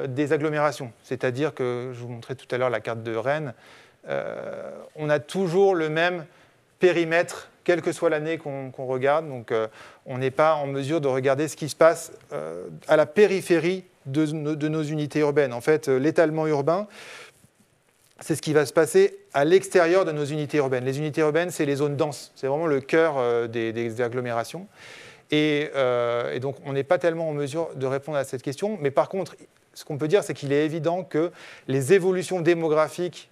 Speaker 5: des agglomérations. C'est-à-dire que, je vous montrais tout à l'heure la carte de Rennes, on a toujours le même périmètre quelle que soit l'année qu'on regarde. Donc, on n'est pas en mesure de regarder ce qui se passe à la périphérie de nos unités urbaines. En fait, l'étalement urbain, c'est ce qui va se passer à l'extérieur de nos unités urbaines. Les unités urbaines, c'est les zones denses. C'est vraiment le cœur des agglomérations. Et donc, on n'est pas tellement en mesure de répondre à cette question. Mais par contre, ce qu'on peut dire, c'est qu'il est évident que les évolutions démographiques,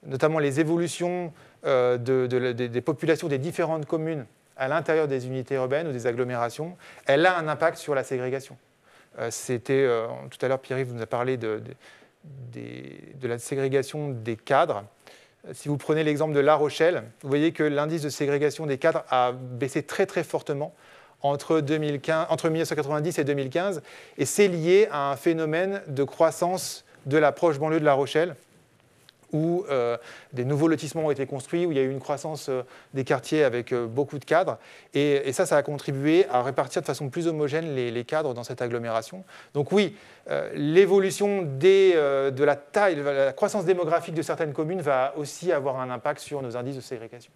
Speaker 5: notamment les évolutions des populations des différentes communes à l'intérieur des unités urbaines ou des agglomérations, elle a un impact sur la ségrégation. Tout à l'heure, Pierre-Yves nous a parlé de la ségrégation des cadres. Si vous prenez l'exemple de La Rochelle, vous voyez que l'indice de ségrégation des cadres a baissé très très fortement entre 1990 et 2015, et c'est lié à un phénomène de croissance de la proche banlieue de La Rochelle, où des nouveaux lotissements ont été construits, où il y a eu une croissance des quartiers avec beaucoup de cadres. Et ça a contribué à répartir de façon plus homogène les cadres dans cette agglomération. Donc oui, l'évolution de la taille, de la croissance démographique de certaines communes va aussi avoir un impact sur nos indices de ségrégation.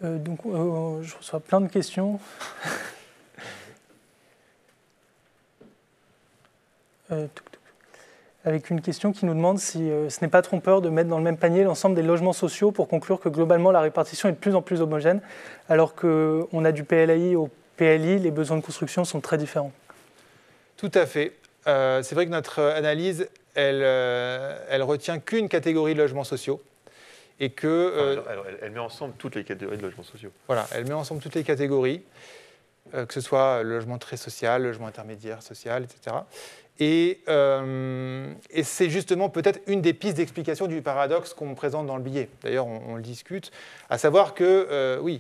Speaker 4: Je reçois plein de questions. Avec une question qui nous demande si ce n'est pas trompeur de mettre dans le même panier l'ensemble des logements sociaux pour conclure que globalement la répartition est de plus en plus homogène, alors qu'on a du PLAI au PLI, les besoins de construction sont très différents.
Speaker 5: Tout à fait. C'est vrai que notre analyse, elle retient qu'une catégorie de logements sociaux. Et que,
Speaker 3: elle met ensemble toutes les catégories de logements sociaux.
Speaker 5: Voilà, elle met ensemble toutes les catégories, que ce soit le logement très social, le logement intermédiaire social, etc. Et c'est justement peut-être une des pistes d'explication du paradoxe qu'on présente dans le billet. D'ailleurs, on le discute, à savoir que, oui,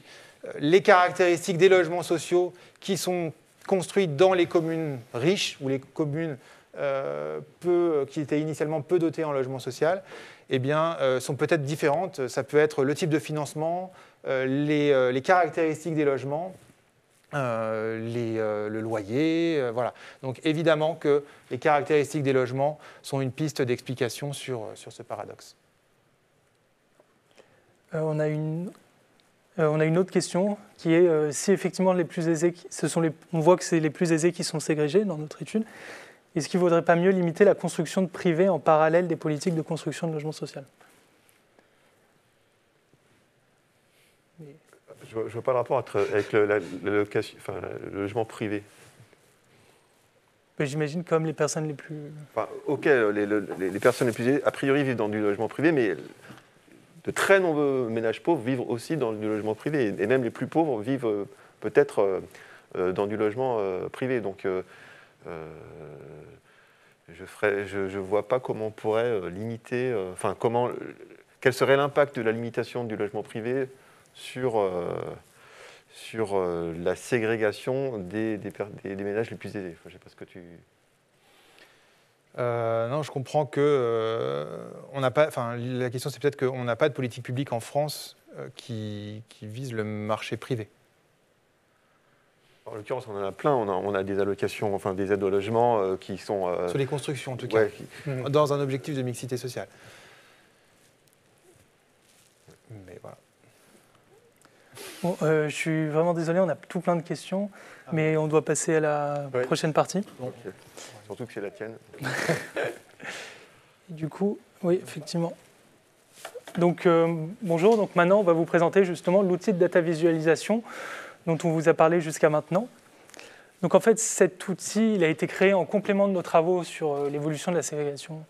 Speaker 5: les caractéristiques des logements sociaux qui sont construits dans les communes riches ou les communes qui étaient initialement peu dotées en logement social, eh bien, sont peut-être différentes. Ça peut être le type de financement, les caractéristiques des logements, le loyer, voilà. Donc évidemment que les caractéristiques des logements sont une piste d'explication sur ce paradoxe.
Speaker 4: On a une autre question qui est si effectivement les plus aisés, on voit que c'est les plus aisés qui sont ségrégés dans notre étude, est-ce qu'il ne vaudrait pas mieux limiter la construction de privés en parallèle des politiques de construction de logement social ?
Speaker 3: Je ne vois pas le rapport avec le logement privé.
Speaker 4: Mais j'imagine comme les personnes les plus...
Speaker 3: Enfin, ok, les personnes les plus aisées, a priori, vivent dans du logement privé, mais de très nombreux ménages pauvres vivent aussi dans du logement privé. Et même les plus pauvres vivent peut-être dans du logement privé. Donc, je ne vois pas comment on pourrait limiter... quel serait l'impact de la limitation du logement privé sur la ségrégation des ménages les plus aisés. Enfin, je ne sais pas ce que tu...
Speaker 5: Non, je comprends que on n'a pas. Enfin, la question c'est peut-être qu'on n'a pas de politique publique en France qui vise le marché privé.
Speaker 3: En l'occurrence, on en a plein. On a des allocations, enfin des aides au logement qui sont...
Speaker 5: Sur les constructions, en tout cas, dans un objectif de mixité sociale. Mais voilà.
Speaker 4: Bon, je suis vraiment désolé, on a tout plein de questions, mais on doit passer à la prochaine partie.
Speaker 3: Okay. Surtout que c'est la tienne.
Speaker 4: Du coup, oui, effectivement. Donc, bonjour. Donc maintenant, on va vous présenter justement l'outil de data visualisation dont on vous a parlé jusqu'à maintenant. Donc en fait, cet outil, il a été créé en complément de nos travaux sur l'évolution de la ségrégation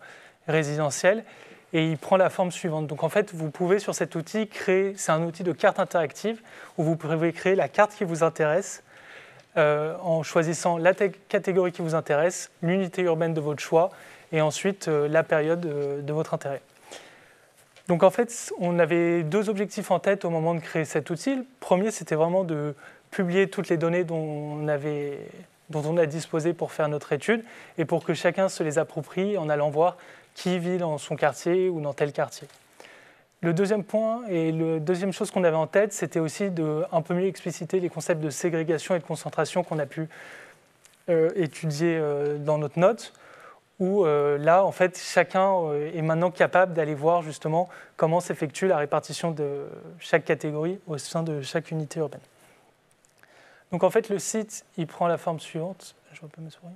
Speaker 4: résidentielle. Et il prend la forme suivante. Donc en fait, vous pouvez sur cet outil créer, c'est un outil de carte interactive, où vous pouvez créer la carte qui vous intéresse en choisissant la catégorie qui vous intéresse, l'unité urbaine de votre choix, et ensuite la période de votre intérêt. Donc en fait, on avait deux objectifs en tête au moment de créer cet outil. Le premier, c'était vraiment de publier toutes les données dont on a disposé pour faire notre étude, et pour que chacun se les approprie en allant voir qui vit dans son quartier ou dans tel quartier. Le deuxième point et la deuxième chose qu'on avait en tête, c'était aussi de un peu mieux expliciter les concepts de ségrégation et de concentration qu'on a pu étudier dans notre note, où là, en fait, chacun est maintenant capable d'aller voir justement comment s'effectue la répartition de chaque catégorie au sein de chaque unité urbaine. Donc en fait, le site, il prend la forme suivante. Je vois pas ma souris.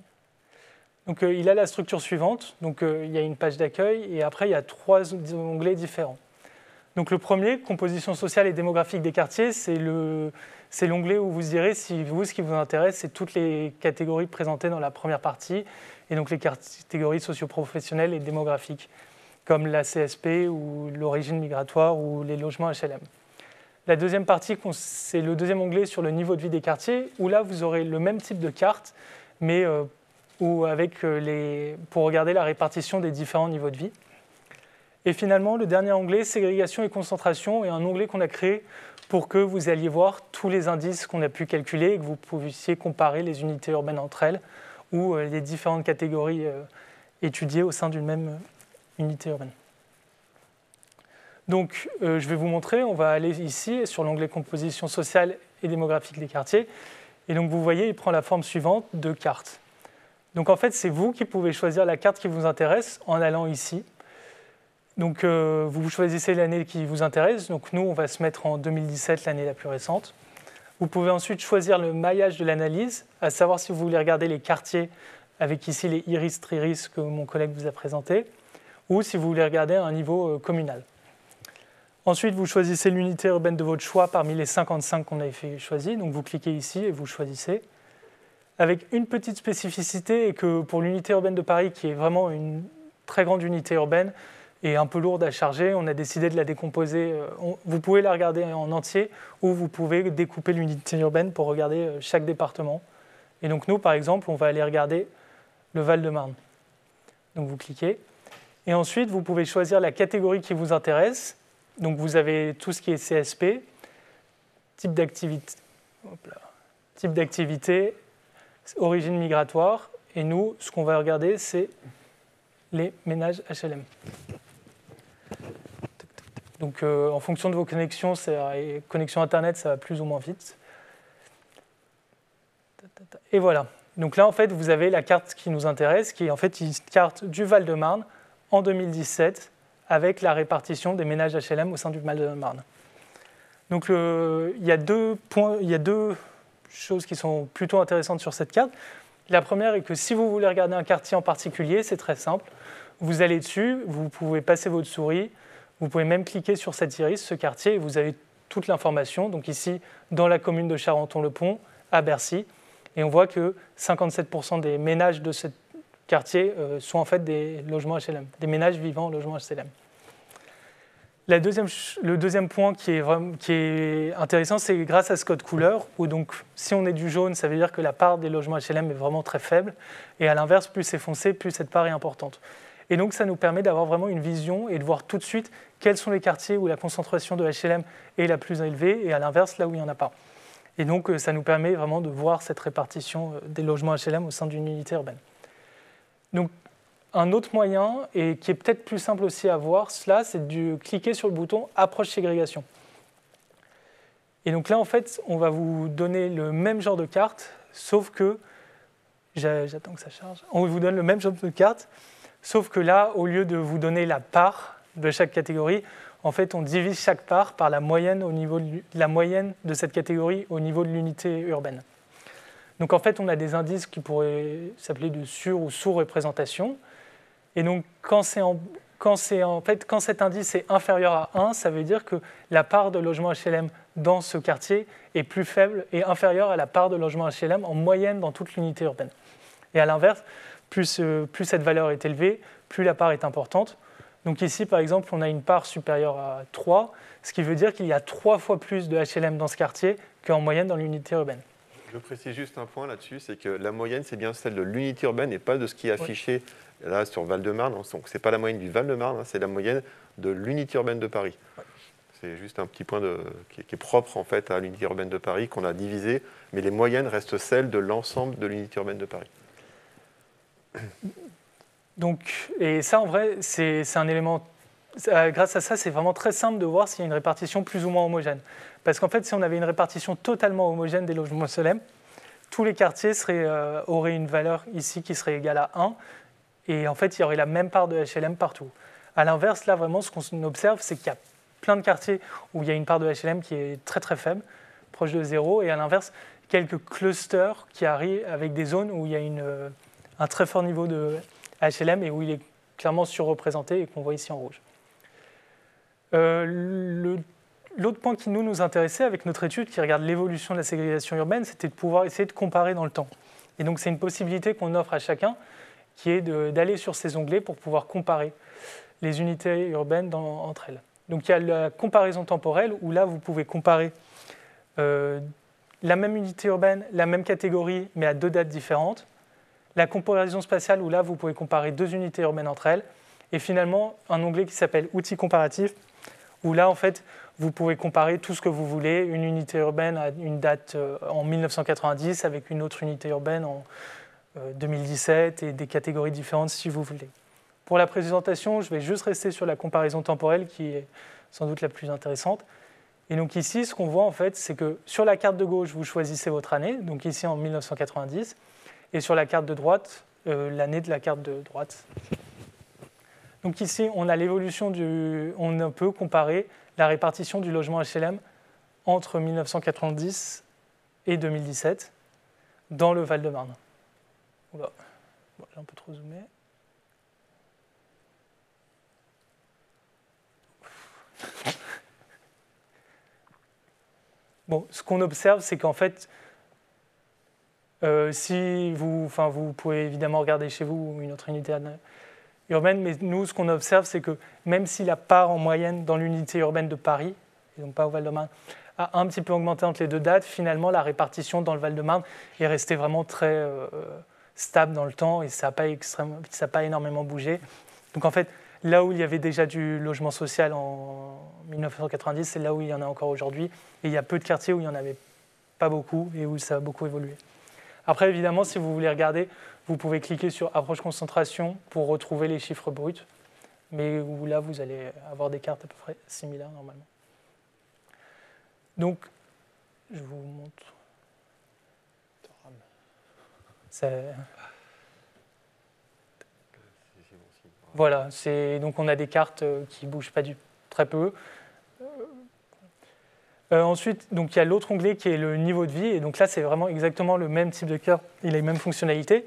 Speaker 4: Donc, il a la structure suivante. Donc, il y a une page d'accueil et après, il y a trois onglets différents. Donc, le premier, composition sociale et démographique des quartiers, c'est l'onglet où vous direz si vous, ce qui vous intéresse, c'est toutes les catégories présentées dans la première partie, et donc les catégories socio-professionnelles et démographiques, comme la CSP ou l'origine migratoire ou les logements HLM. La deuxième partie, c'est le deuxième onglet sur le niveau de vie des quartiers, où là, vous aurez le même type de carte, mais pour regarder la répartition des différents niveaux de vie. Et finalement, le dernier onglet, ségrégation et concentration, est un onglet qu'on a créé pour que vous alliez voir tous les indices qu'on a pu calculer et que vous puissiez comparer les unités urbaines entre elles ou les différentes catégories étudiées au sein d'une même unité urbaine. Donc, je vais vous montrer, on va aller ici sur l'onglet composition sociale et démographique des quartiers. Et donc, vous voyez, il prend la forme suivante de carte. Donc, en fait, c'est vous qui pouvez choisir la carte qui vous intéresse en allant ici. Donc, vous choisissez l'année qui vous intéresse. Donc, nous, on va se mettre en 2017, l'année la plus récente. Vous pouvez ensuite choisir le maillage de l'analyse, à savoir si vous voulez regarder les quartiers avec ici les iris, triris que mon collègue vous a présentés, ou si vous voulez regarder à un niveau communal. Ensuite, vous choisissez l'unité urbaine de votre choix parmi les 55 qu'on avait choisi. Donc, vous cliquez ici et vous choisissez. Avec une petite spécificité, et que pour l'unité urbaine de Paris, qui est vraiment une très grande unité urbaine et un peu lourde à charger, on a décidé de la décomposer. Vous pouvez la regarder en entier ou vous pouvez découper l'unité urbaine pour regarder chaque département. Et donc, nous, par exemple, on va aller regarder le Val-de-Marne. Donc, vous cliquez. Et ensuite, vous pouvez choisir la catégorie qui vous intéresse. Donc, vous avez tout ce qui est CSP, type d'activité, origine migratoire. Et nous, ce qu'on va regarder, c'est les ménages HLM. Donc, en fonction de vos connexions, connexion Internet, ça va plus ou moins vite. Et voilà. Donc là, en fait, vous avez la carte qui nous intéresse, qui est en fait une carte du Val-de-Marne en 2017, avec la répartition des ménages HLM au sein du Val-de-Marne. Donc, il y a deux choses qui sont plutôt intéressantes sur cette carte. La première est que si vous voulez regarder un quartier en particulier, c'est très simple. Vous allez dessus, vous pouvez passer votre souris, vous pouvez même cliquer sur cette iris, ce quartier, et vous avez toute l'information. Donc ici, dans la commune de Charenton-le-Pont, à Bercy. Et on voit que 57% des ménages de ce quartier sont en fait des logements HLM, des ménages vivant en logements HLM. Le deuxième point qui est intéressant, c'est grâce à ce code couleur, où donc si on est du jaune, ça veut dire que la part des logements HLM est vraiment très faible, et à l'inverse, plus c'est foncé, plus cette part est importante. Et donc ça nous permet d'avoir vraiment une vision et de voir tout de suite quels sont les quartiers où la concentration de HLM est la plus élevée, et à l'inverse, là où il n'y en a pas. Et donc ça nous permet vraiment de voir cette répartition des logements HLM au sein d'une unité urbaine. Donc, un autre moyen, et qui est peut-être plus simple aussi à voir, c'est de cliquer sur le bouton « Approche ségrégation ». Et donc là, en fait, on va vous donner le même genre de carte, sauf que... J'attends que ça charge. On vous donne le même genre de carte, sauf que là, au lieu de vous donner la part de chaque catégorie, en fait, on divise chaque part par la moyenne de cette catégorie au niveau de l'unité urbaine. Donc en fait, on a des indices qui pourraient s'appeler de sur- ou sous-représentation. Et donc, quand cet indice est inférieur à 1, ça veut dire que la part de logements HLM dans ce quartier est plus faible et inférieure à la part de logements HLM en moyenne dans toute l'unité urbaine. Et à l'inverse, plus cette valeur est élevée, plus la part est importante. Donc ici, par exemple, on a une part supérieure à 3, ce qui veut dire qu'il y a 3 fois plus de HLM dans ce quartier qu'en moyenne dans l'unité urbaine.
Speaker 3: Je précise juste un point là-dessus, c'est que la moyenne, c'est bien celle de l'unité urbaine et pas de ce qui est affiché là sur Val-de-Marne. Donc, ce n'est pas la moyenne du Val-de-Marne, c'est la moyenne de l'unité urbaine de Paris. C'est juste un petit point qui est propre en fait, à l'unité urbaine de Paris qu'on a divisé, mais les moyennes restent celles de l'ensemble de l'unité urbaine de Paris.
Speaker 4: Donc, et ça, en vrai, c'est un élément... Grâce à ça, c'est vraiment très simple de voir s'il y a une répartition plus ou moins homogène. Parce qu'en fait, si on avait une répartition totalement homogène des logements HLM, tous les quartiers auraient une valeur ici qui serait égale à 1, et en fait, il y aurait la même part de HLM partout. À l'inverse, là, vraiment, ce qu'on observe, c'est qu'il y a plein de quartiers où il y a une part de HLM qui est très très faible, proche de 0, et à l'inverse, quelques clusters qui arrivent avec des zones où il y a un très fort niveau de HLM et où il est clairement surreprésenté et qu'on voit ici en rouge. L'autre point qui nous intéressait avec notre étude qui regarde l'évolution de la ségrégation urbaine, c'était de pouvoir essayer de comparer dans le temps. Et donc c'est une possibilité qu'on offre à chacun, qui est d'aller sur ces onglets pour pouvoir comparer les unités urbaines entre elles. Donc il y a la comparaison temporelle, où là vous pouvez comparer la même unité urbaine, la même catégorie, mais à 2 dates différentes. La comparaison spatiale, où là vous pouvez comparer 2 unités urbaines entre elles. Et finalement, un onglet qui s'appelle « Outils comparatifs », où là, en fait, vous pouvez comparer tout ce que vous voulez, une unité urbaine à une date en 1990 avec une autre unité urbaine en 2017 et des catégories différentes si vous voulez. Vous pour la présentation, je vais juste rester sur la comparaison temporelle qui est sans doute la plus intéressante. Et donc ici, ce qu'on voit en fait, c'est que sur la carte de gauche, vous choisissez votre année, donc ici en 1990, et sur la carte de droite, l'année de la carte de droite. Donc ici, on a l'évolution on peut comparer la répartition du logement HLM entre 1990 et 2017 dans le Val-de-Marne. Oula, bon, j'ai un peu trop zoomé. Bon, ce qu'on observe, c'est qu'en fait, si vous pouvez évidemment regarder chez vous une autre unité urbaine, mais nous, ce qu'on observe, c'est que même si la part en moyenne dans l'unité urbaine de Paris, et donc pas au Val-de-Marne, a un petit peu augmenté entre les deux dates, finalement, la répartition dans le Val-de-Marne est restée vraiment très stable dans le temps et ça n'a pas énormément bougé. Donc en fait, là où il y avait déjà du logement social en 1990, c'est là où il y en a encore aujourd'hui. Et il y a peu de quartiers où il n'y en avait pas beaucoup et où ça a beaucoup évolué. Après, évidemment, si vous voulez regarder, vous pouvez cliquer sur approche concentration pour retrouver les chiffres bruts, mais où là, vous allez avoir des cartes à peu près similaires normalement. Donc, je vous montre. Voilà, donc on a des cartes qui ne bougent pas très peu. Ensuite, donc, il y a l'autre onglet qui est le niveau de vie. Et donc là, c'est vraiment exactement le même type de carte et les mêmes fonctionnalités.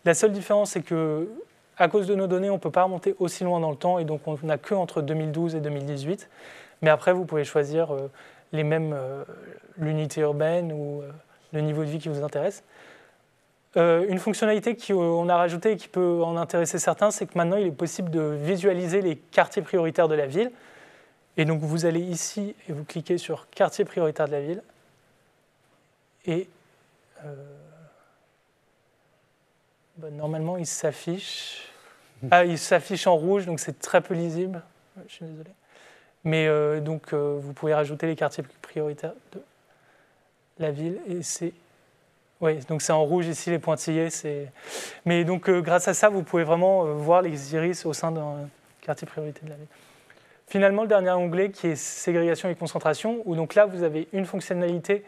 Speaker 4: La seule différence, c'est qu'à cause de nos données, on ne peut pas remonter aussi loin dans le temps. Et donc, on n'a qu'entre 2012 et 2018. Mais après, vous pouvez choisir l'unité urbaine ou le niveau de vie qui vous intéresse. Une fonctionnalité qu'on a rajoutée et qui peut en intéresser certains, c'est que maintenant, il est possible de visualiser les quartiers prioritaires de la ville. Et donc, vous allez ici et vous cliquez sur « Quartier prioritaire de la ville ». Et normalement, il s'affiche. Il s'affiche en rouge, donc c'est très peu lisible. Je suis désolé. Mais donc, vous pouvez rajouter les quartiers prioritaires de la ville. Et c'est... Oui, donc c'est en rouge ici, les pointillés. Mais donc, grâce à ça, vous pouvez vraiment voir les iris au sein d'un quartier prioritaire de la ville. Finalement, le dernier onglet qui est ségrégation et concentration, où donc là, vous avez une fonctionnalité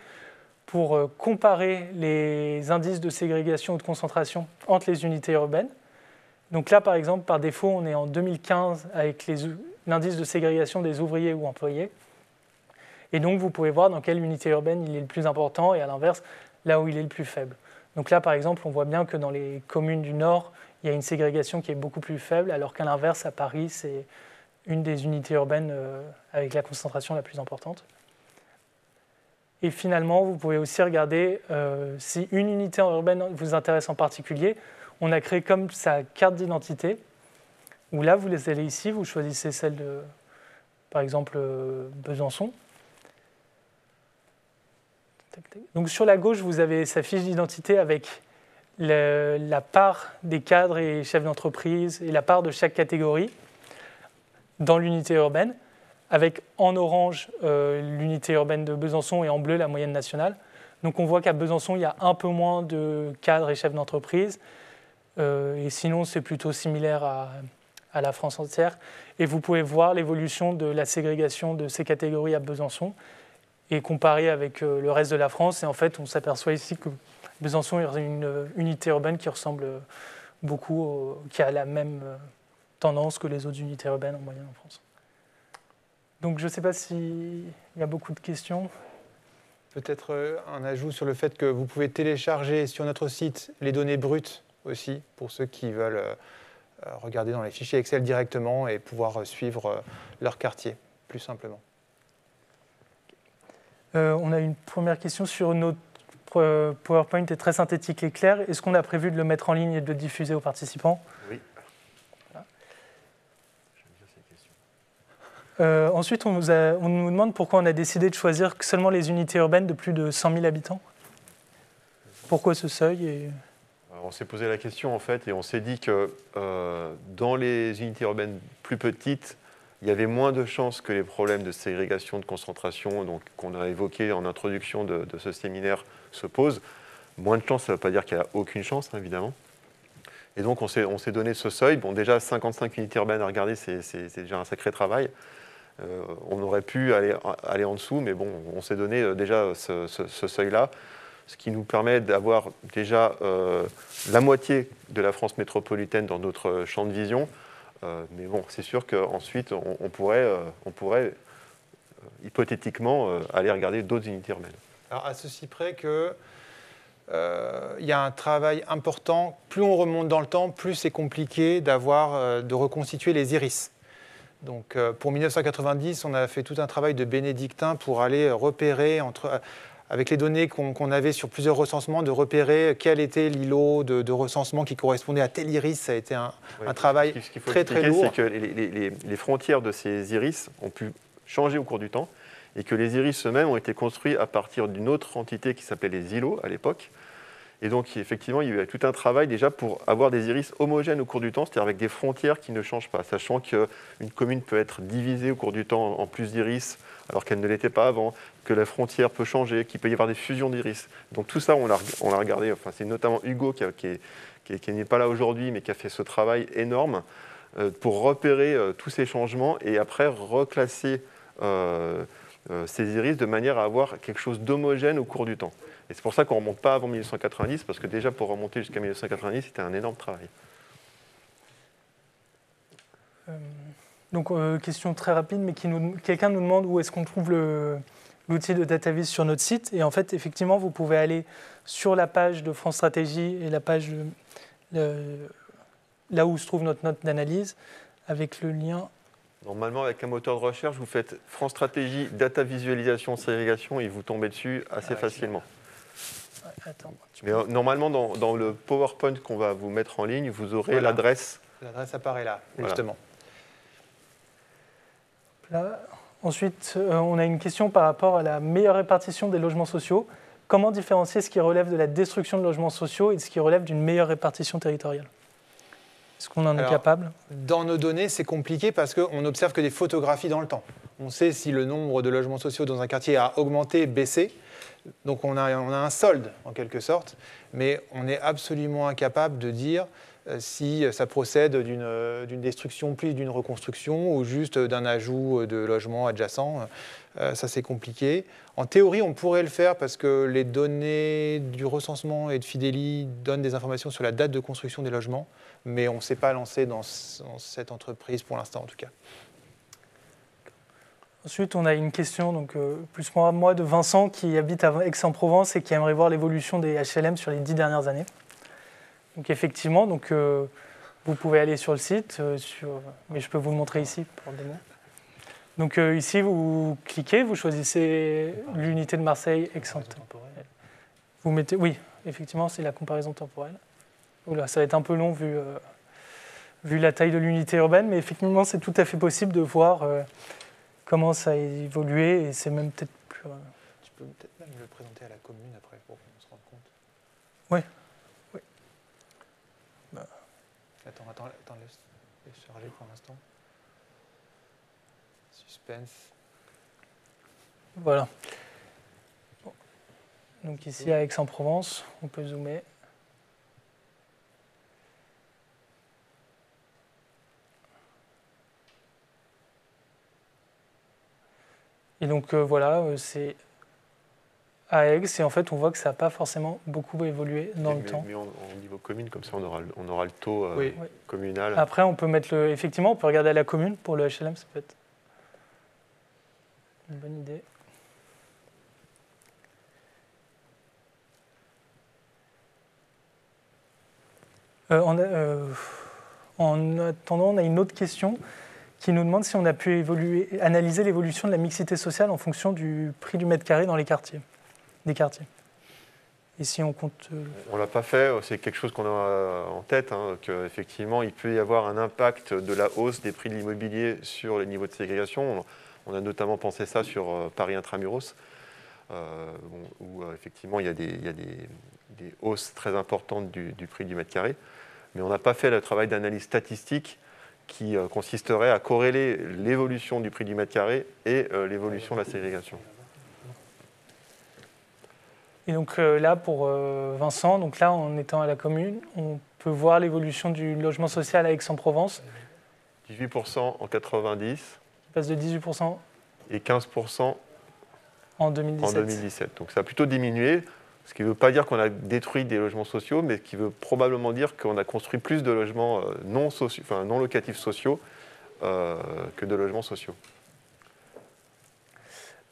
Speaker 4: pour comparer les indices de ségrégation ou de concentration entre les unités urbaines. Donc là, par exemple, par défaut, on est en 2015 avec l'indice de ségrégation des ouvriers ou employés. Et donc, vous pouvez voir dans quelle unité urbaine il est le plus important et à l'inverse, là où il est le plus faible. Donc là, par exemple, on voit bien que dans les communes du Nord, il y a une ségrégation qui est beaucoup plus faible, alors qu'à l'inverse, à Paris, c'est une des unités urbaines avec la concentration la plus importante. Et finalement, vous pouvez aussi regarder si une unité urbaine vous intéresse en particulier. On a créé comme sa carte d'identité, où là, vous allez ici, vous choisissez celle de, par exemple, Besançon. Donc sur la gauche, vous avez sa fiche d'identité avec la part des cadres et chefs d'entreprise et la part de chaque catégorie dans l'unité urbaine, avec en orange l'unité urbaine de Besançon et en bleu la moyenne nationale. Donc on voit qu'à Besançon, il y a un peu moins de cadres et chefs d'entreprise, et sinon c'est plutôt similaire à la France entière. Et vous pouvez voir l'évolution de la ségrégation de ces catégories à Besançon et comparer avec le reste de la France. Et en fait, on s'aperçoit ici que Besançon est une unité urbaine qui ressemble beaucoup, qui a la même tendance que les autres unités urbaines en moyenne en France. Donc je ne sais pas s'il y a beaucoup de questions.
Speaker 5: Peut-être un ajout sur le fait que vous pouvez télécharger sur notre site les données brutes aussi, pour ceux qui veulent regarder dans les fichiers Excel directement et pouvoir suivre leur quartier plus simplement.
Speaker 4: On a une première question sur notre PowerPoint est très synthétique et clair. Est-ce qu'on a prévu de le mettre en ligne et de le diffuser aux participants ?
Speaker 3: Oui.
Speaker 4: Ensuite, on nous demande pourquoi on a décidé de choisir seulement les unités urbaines de plus de 100 000 habitants. Pourquoi ce seuil
Speaker 3: Alors, on s'est posé la question en fait et on s'est dit que dans les unités urbaines plus petites, il y avait moins de chances que les problèmes de ségrégation, de concentration, donc qu'on a évoqués en introduction de ce séminaire, se posent. Moins de chances, ça ne veut pas dire qu'il n'y a aucune chance, hein, évidemment. Et donc, on s'est donné ce seuil. Bon, déjà, 55 unités urbaines à regarder, c'est déjà un sacré travail. On aurait pu aller en dessous, mais bon, on s'est donné déjà ce seuil-là, ce qui nous permet d'avoir déjà la moitié de la France métropolitaine dans notre champ de vision. Mais bon, c'est sûr qu'ensuite, on pourrait hypothétiquement aller regarder d'autres unités urbaines.
Speaker 5: Alors, à ceci près que il y a un travail important. Plus on remonte dans le temps, plus c'est compliqué de reconstituer les iris. Donc, pour 1990, on a fait tout un travail de bénédictin pour aller repérer, avec les données qu'on avait sur plusieurs recensements, de repérer quel était l'îlot de recensement qui correspondait à tel iris. Ça a été un travail très, très lourd.
Speaker 3: Ce qu'il faut expliquer, c'est que les frontières de ces iris ont pu changer au cours du temps et que les iris eux-mêmes ont été construits à partir d'une autre entité qui s'appelait les îlots à l'époque. Et donc, effectivement, il y a eu tout un travail déjà pour avoir des iris homogènes au cours du temps, c'est-à-dire avec des frontières qui ne changent pas, sachant qu'une commune peut être divisée au cours du temps en plus d'iris, alors qu'elle ne l'était pas avant, que la frontière peut changer, qu'il peut y avoir des fusions d'iris. Donc tout ça, on l'a regardé. Enfin, c'est notamment Hugo qui n'est pas là aujourd'hui, mais qui a fait ce travail énorme pour repérer tous ces changements et après reclasser ces iris de manière à avoir quelque chose d'homogène au cours du temps. Et c'est pour ça qu'on ne remonte pas avant 1990, parce que déjà pour remonter jusqu'à 1990, c'était un énorme travail.
Speaker 4: Donc, question très rapide, mais quelqu'un nous demande où est-ce qu'on trouve l'outil de DataVis sur notre site. Et en fait, effectivement, vous pouvez aller sur la page de France Stratégie et la page là où se trouve notre note d'analyse, avec le lien.
Speaker 3: Normalement, avec un moteur de recherche, vous faites France Stratégie, Data Visualisation, Ségrégation, et vous tombez dessus assez facilement.
Speaker 4: Attends,
Speaker 3: mais normalement, dans le PowerPoint qu'on va vous mettre en ligne, vous aurez l'adresse.
Speaker 5: L'adresse apparaît là, justement.
Speaker 4: Là. Ensuite, on a une question par rapport à la meilleure répartition des logements sociaux. Comment différencier ce qui relève de la destruction de logements sociaux et ce qui relève d'une meilleure répartition territoriale? Est-ce qu'on en est capable?
Speaker 5: Dans nos données, c'est compliqué parce qu'on n'observe que des photographies dans le temps. On sait si le nombre de logements sociaux dans un quartier a augmenté, baissé. Donc on a un solde, en quelque sorte, mais on est absolument incapable de dire si ça procède d'une destruction plus d'une reconstruction ou juste d'un ajout de logements adjacents. Ça, c'est compliqué. En théorie, on pourrait le faire parce que les données du recensement et de Fideli donnent des informations sur la date de construction des logements, mais on ne s'est pas lancé dans cette entreprise pour l'instant, en tout cas.
Speaker 4: Ensuite, on a une question, donc, plus moi, de Vincent, qui habite à Aix-en-Provence et qui aimerait voir l'évolution des HLM sur les 10 dernières années. Donc effectivement, vous pouvez aller sur le site, mais je peux vous le montrer ici pour le démo. Donc ici, vous cliquez, vous choisissez l'unité de Marseille, Aix-en-Provence. Vous mettez, oui, effectivement, c'est la comparaison temporelle. Oula, ça va être un peu long vu la taille de l'unité urbaine, mais effectivement, c'est tout à fait possible de voir comment ça a évolué, et c'est même peut-être plus...
Speaker 5: Tu peux peut-être même le présenter à la commune après pour qu'on se rende compte.
Speaker 4: Oui.
Speaker 5: Attends, laisse charger pour l'instant. Suspense.
Speaker 4: Voilà. Bon. Donc ici à Aix-en-Provence, on peut zoomer. Et donc voilà, c'est à Aix, et en fait on voit que ça n'a pas forcément beaucoup évolué dans le temps.
Speaker 3: Mais au niveau commune, comme ça on aura le taux communal.
Speaker 4: Après on peut mettre effectivement, on peut regarder à la commune pour le HLM, ça peut être une bonne idée. En attendant, on a une autre question qui nous demande si on a pu analyser l'évolution de la mixité sociale en fonction du prix du mètre carré dans des quartiers. Et si on compte...
Speaker 3: On ne l'a pas fait, c'est quelque chose qu'on a en tête, qu'effectivement il peut y avoir un impact de la hausse des prix de l'immobilier sur les niveaux de ségrégation. On a notamment pensé ça sur Paris Intramuros, où effectivement il y a des hausses très importantes du prix du mètre carré. Mais on n'a pas fait le travail d'analyse statistique qui consisterait à corréler l'évolution du prix du mètre carré et l'évolution de la ségrégation.
Speaker 4: Et donc là, pour Vincent, donc là, en étant à la commune, on peut voir l'évolution du logement social à Aix-en-Provence.
Speaker 3: 18% en 90.
Speaker 4: Qui passe de 18%
Speaker 3: et 15%
Speaker 4: en 2017.
Speaker 3: En 2017. Donc ça a plutôt diminué, ce qui ne veut pas dire qu'on a détruit des logements sociaux, mais qui veut probablement dire qu'on a construit plus de logements non locatifs sociaux que de logements sociaux.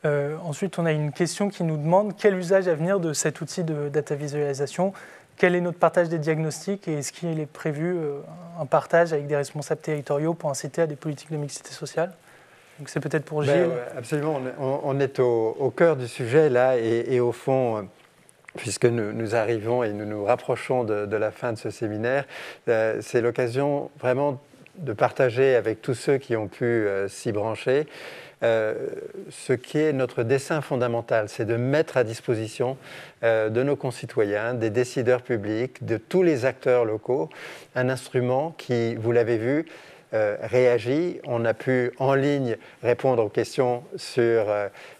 Speaker 4: Ensuite, on a une question qui nous demande quel usage à venir de cet outil de data visualisation, quel est notre partage des diagnostics et est-ce qu'il est prévu un partage avec des responsables territoriaux pour inciter à des politiques de mixité sociale? Donc c'est peut-être pour Gilles.
Speaker 1: Absolument, on est au cœur du sujet là et au fond, puisque nous arrivons et nous nous rapprochons de la fin de ce séminaire, c'est l'occasion vraiment de partager avec tous ceux qui ont pu s'y brancher ce qui est notre dessein fondamental, c'est de mettre à disposition de nos concitoyens, des décideurs publics, de tous les acteurs locaux, un instrument qui, vous l'avez vu, réagit. On a pu en ligne répondre aux questions sur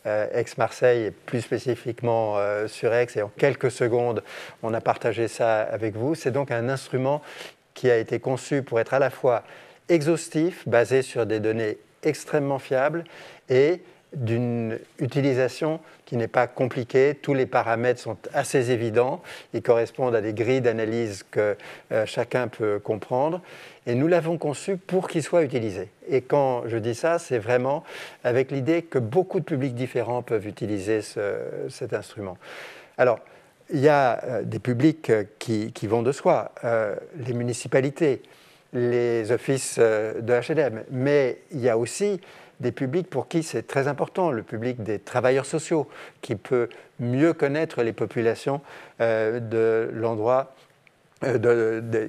Speaker 1: Aix-Marseille et plus spécifiquement sur Aix et en quelques secondes on a partagé ça avec vous. C'est donc un instrument qui a été conçu pour être à la fois exhaustif, basé sur des données extrêmement fiables et d'une utilisation qui n'est pas compliquée. Tous les paramètres sont assez évidents, ils correspondent à des grilles d'analyse que chacun peut comprendre et nous l'avons conçu pour qu'il soit utilisé. Et quand je dis ça, c'est vraiment avec l'idée que beaucoup de publics différents peuvent utiliser cet instrument. Alors, il y a des publics qui vont de soi, les municipalités, les offices de HLM, mais il y a aussi des publics pour qui c'est très important, le public des travailleurs sociaux, qui peut mieux connaître les populations de l'endroit,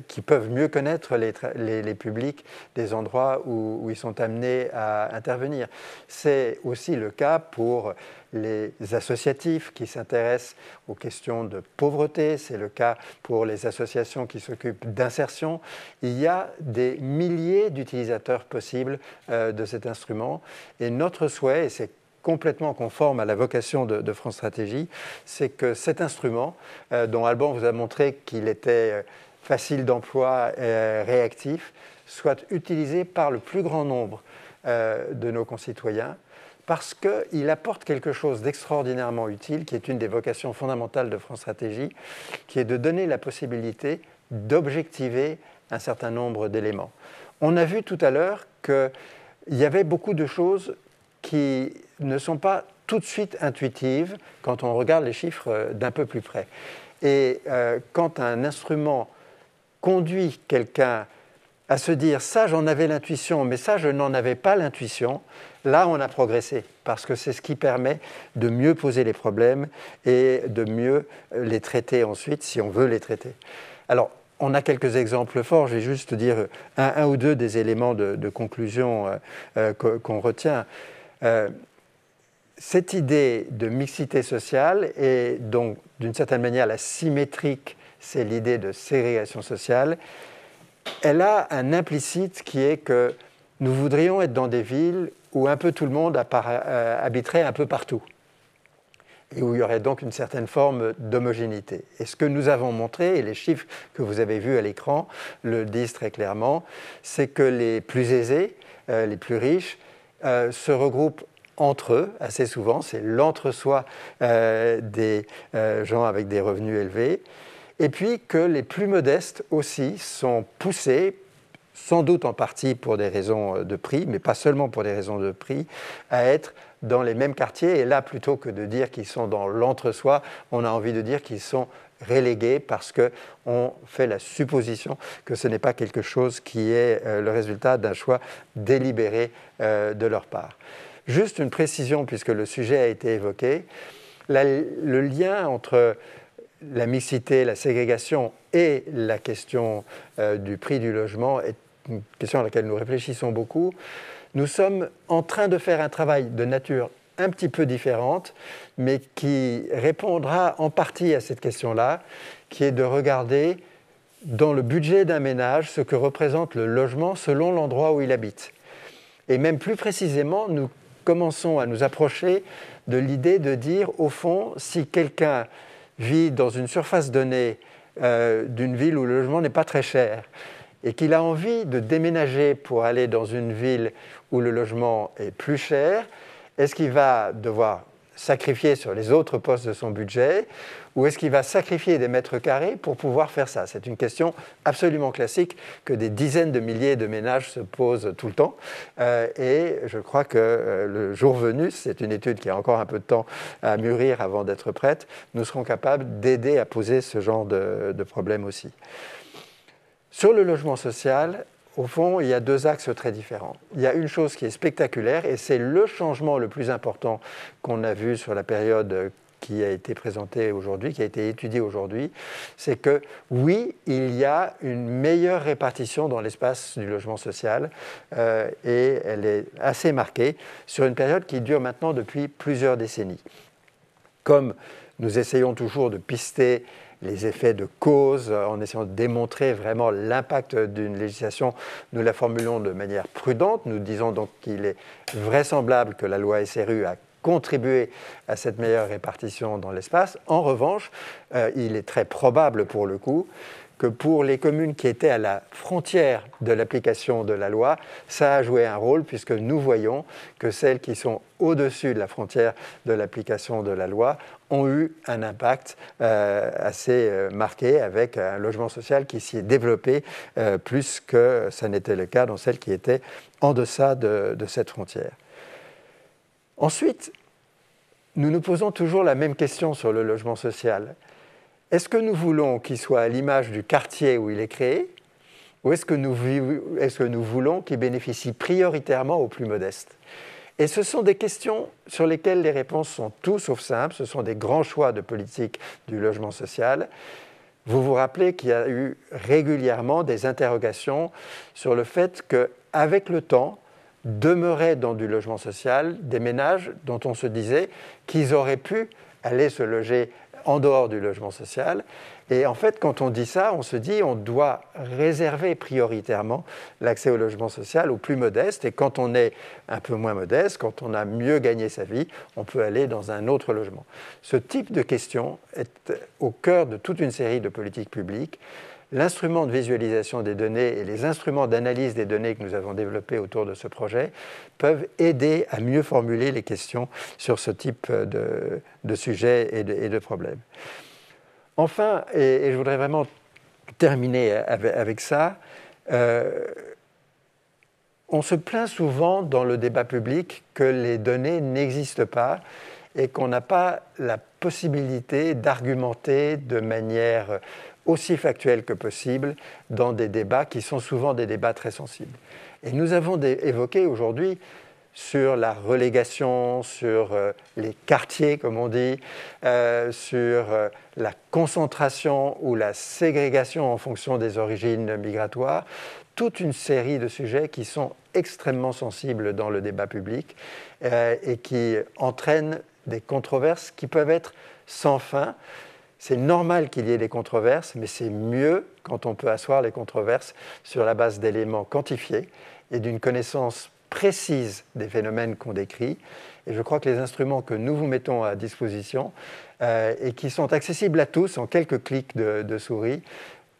Speaker 1: qui peuvent mieux connaître les publics des endroits où ils sont amenés à intervenir. C'est aussi le cas pour les associatifs qui s'intéressent aux questions de pauvreté, c'est le cas pour les associations qui s'occupent d'insertion. Il y a des milliers d'utilisateurs possibles de cet instrument et notre souhait, et c'est complètement conforme à la vocation de France Stratégie, c'est que cet instrument, dont Alban vous a montré qu'il était facile d'emploi et réactif, soit utilisé par le plus grand nombre de nos concitoyens, parce qu'il apporte quelque chose d'extraordinairement utile, qui est une des vocations fondamentales de France Stratégie, qui est de donner la possibilité d'objectiver un certain nombre d'éléments. On a vu tout à l'heure qu'il y avait beaucoup de choses qui ne sont pas tout de suite intuitives quand on regarde les chiffres d'un peu plus près. Et quand un instrument conduit quelqu'un à se dire « ça, j'en avais l'intuition, mais ça, je n'en avais pas l'intuition », là, on a progressé, parce que c'est ce qui permet de mieux poser les problèmes et de mieux les traiter ensuite, si on veut les traiter. Alors, on a quelques exemples forts, je vais juste dire un ou deux des éléments de conclusion qu'on retient. Cette idée de mixité sociale et donc d'une certaine manière la symétrique, c'est l'idée de ségrégation sociale, elle a un implicite qui est que nous voudrions être dans des villes où un peu tout le monde habiterait un peu partout et où il y aurait donc une certaine forme d'homogénéité. Et ce que nous avons montré, et les chiffres que vous avez vus à l'écran le disent très clairement, c'est que les plus aisés, les plus riches, se regroupent entre eux, assez souvent, c'est l'entre-soi des gens avec des revenus élevés, et puis que les plus modestes aussi sont poussés, sans doute en partie pour des raisons de prix, mais pas seulement pour des raisons de prix, à être dans les mêmes quartiers. Et là, plutôt que de dire qu'ils sont dans l'entre-soi, on a envie de dire qu'ils sont relégués parce qu'on fait la supposition que ce n'est pas quelque chose qui est le résultat d'un choix délibéré de leur part. Juste une précision, puisque le sujet a été évoqué, le lien entre la mixité, la ségrégation et la question du prix du logement est une question à laquelle nous réfléchissons beaucoup. Nous sommes en train de faire un travail de nature un petit peu différente, mais qui répondra en partie à cette question-là, qui est de regarder dans le budget d'un ménage ce que représente le logement selon l'endroit où il habite. Et même plus précisément, nous commençons à nous approcher de l'idée de dire, au fond, si quelqu'un vit dans une surface donnée d'une ville où le logement n'est pas très cher et qu'il a envie de déménager pour aller dans une ville où le logement est plus cher, est-ce qu'il va devoir sacrifier sur les autres postes de son budget ou est-ce qu'il va sacrifier des mètres carrés pour pouvoir faire ça? C'est une question absolument classique que des dizaines de milliers de ménages se posent tout le temps. Et je crois que le jour venu, c'est une étude qui a encore un peu de temps à mûrir avant d'être prête, nous serons capables d'aider à poser ce genre de problème aussi. Sur le logement social, au fond, il y a deux axes très différents. Il y a une chose qui est spectaculaire, et c'est le changement le plus important qu'on a vu sur la période qui a été présentée aujourd'hui, qui a été étudiée aujourd'hui, c'est que oui, il y a une meilleure répartition dans l'espace du logement social, et elle est assez marquée sur une période qui dure maintenant depuis plusieurs décennies. Comme nous essayons toujours de pister les effets de cause, en essayant de démontrer vraiment l'impact d'une législation, nous la formulons de manière prudente. Nous disons donc qu'il est vraisemblable que la loi SRU a contribué à cette meilleure répartition dans l'espace. En revanche, il est très probable pour le coup que pour les communes qui étaient à la frontière de l'application de la loi, ça a joué un rôle puisque nous voyons que celles qui sont au-dessus de la frontière de l'application de la loi ont eu un impact assez marqué avec un logement social qui s'y est développé plus que ça n'était le cas dans celles qui étaient en deçà de cette frontière. Ensuite, nous nous posons toujours la même question sur le logement social. Est-ce que nous voulons qu'il soit à l'image du quartier où il est créé, ou est-ce que nous voulons qu'il bénéficie prioritairement aux plus modestes? Et ce sont des questions sur lesquelles les réponses sont tout sauf simples. Ce sont des grands choix de politique du logement social. Vous vous rappelez qu'il y a eu régulièrement des interrogations sur le fait qu'avec le temps, demeuraient dans du logement social des ménages dont on se disait qu'ils auraient pu aller se loger en dehors du logement social. Et en fait, quand on dit ça, on se dit on doit réserver prioritairement l'accès au logement social aux plus modestes. Et quand on est un peu moins modeste, quand on a mieux gagné sa vie, on peut aller dans un autre logement. Ce type de question est au cœur de toute une série de politiques publiques. L'instrument de visualisation des données et les instruments d'analyse des données que nous avons développés autour de ce projet peuvent aider à mieux formuler les questions sur ce type de sujets et de problèmes. Enfin, et je voudrais vraiment terminer avec ça, on se plaint souvent dans le débat public que les données n'existent pas et qu'on n'a pas la possibilité d'argumenter de manière aussi factuelle que possible dans des débats qui sont souvent des débats très sensibles. Et nous avons évoqué aujourd'hui sur la relégation, sur les quartiers, comme on dit, sur la concentration ou la ségrégation en fonction des origines migratoires, toute une série de sujets qui sont extrêmement sensibles dans le débat public et qui entraînent des controverses qui peuvent être sans fin. C'est normal qu'il y ait des controverses, mais c'est mieux quand on peut asseoir les controverses sur la base d'éléments quantifiés et d'une connaissance précise des phénomènes qu'on décrit. Et je crois que les instruments que nous vous mettons à disposition et qui sont accessibles à tous en quelques clics de souris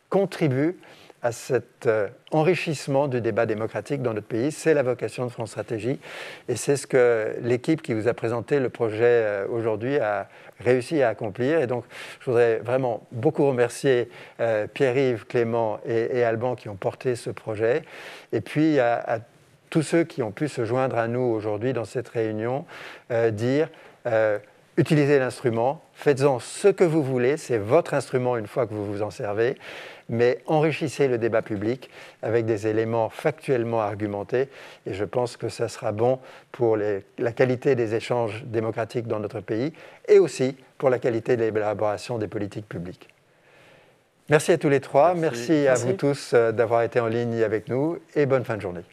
Speaker 1: contribuent à cet enrichissement du débat démocratique dans notre pays. C'est la vocation de France Stratégie et c'est ce que l'équipe qui vous a présenté le projet aujourd'hui a réussi à accomplir. Et donc, je voudrais vraiment beaucoup remercier Pierre-Yves, Clément et Alban qui ont porté ce projet. Et puis, à tous ceux qui ont pu se joindre à nous aujourd'hui dans cette réunion, dire utilisez l'instrument, faites-en ce que vous voulez, c'est votre instrument une fois que vous vous en servez, mais enrichissez le débat public avec des éléments factuellement argumentés et je pense que ça sera bon pour la qualité des échanges démocratiques dans notre pays et aussi pour la qualité de l'élaboration des politiques publiques. Merci à tous les trois, merci à vous tous d'avoir été en ligne avec nous et bonne fin de journée.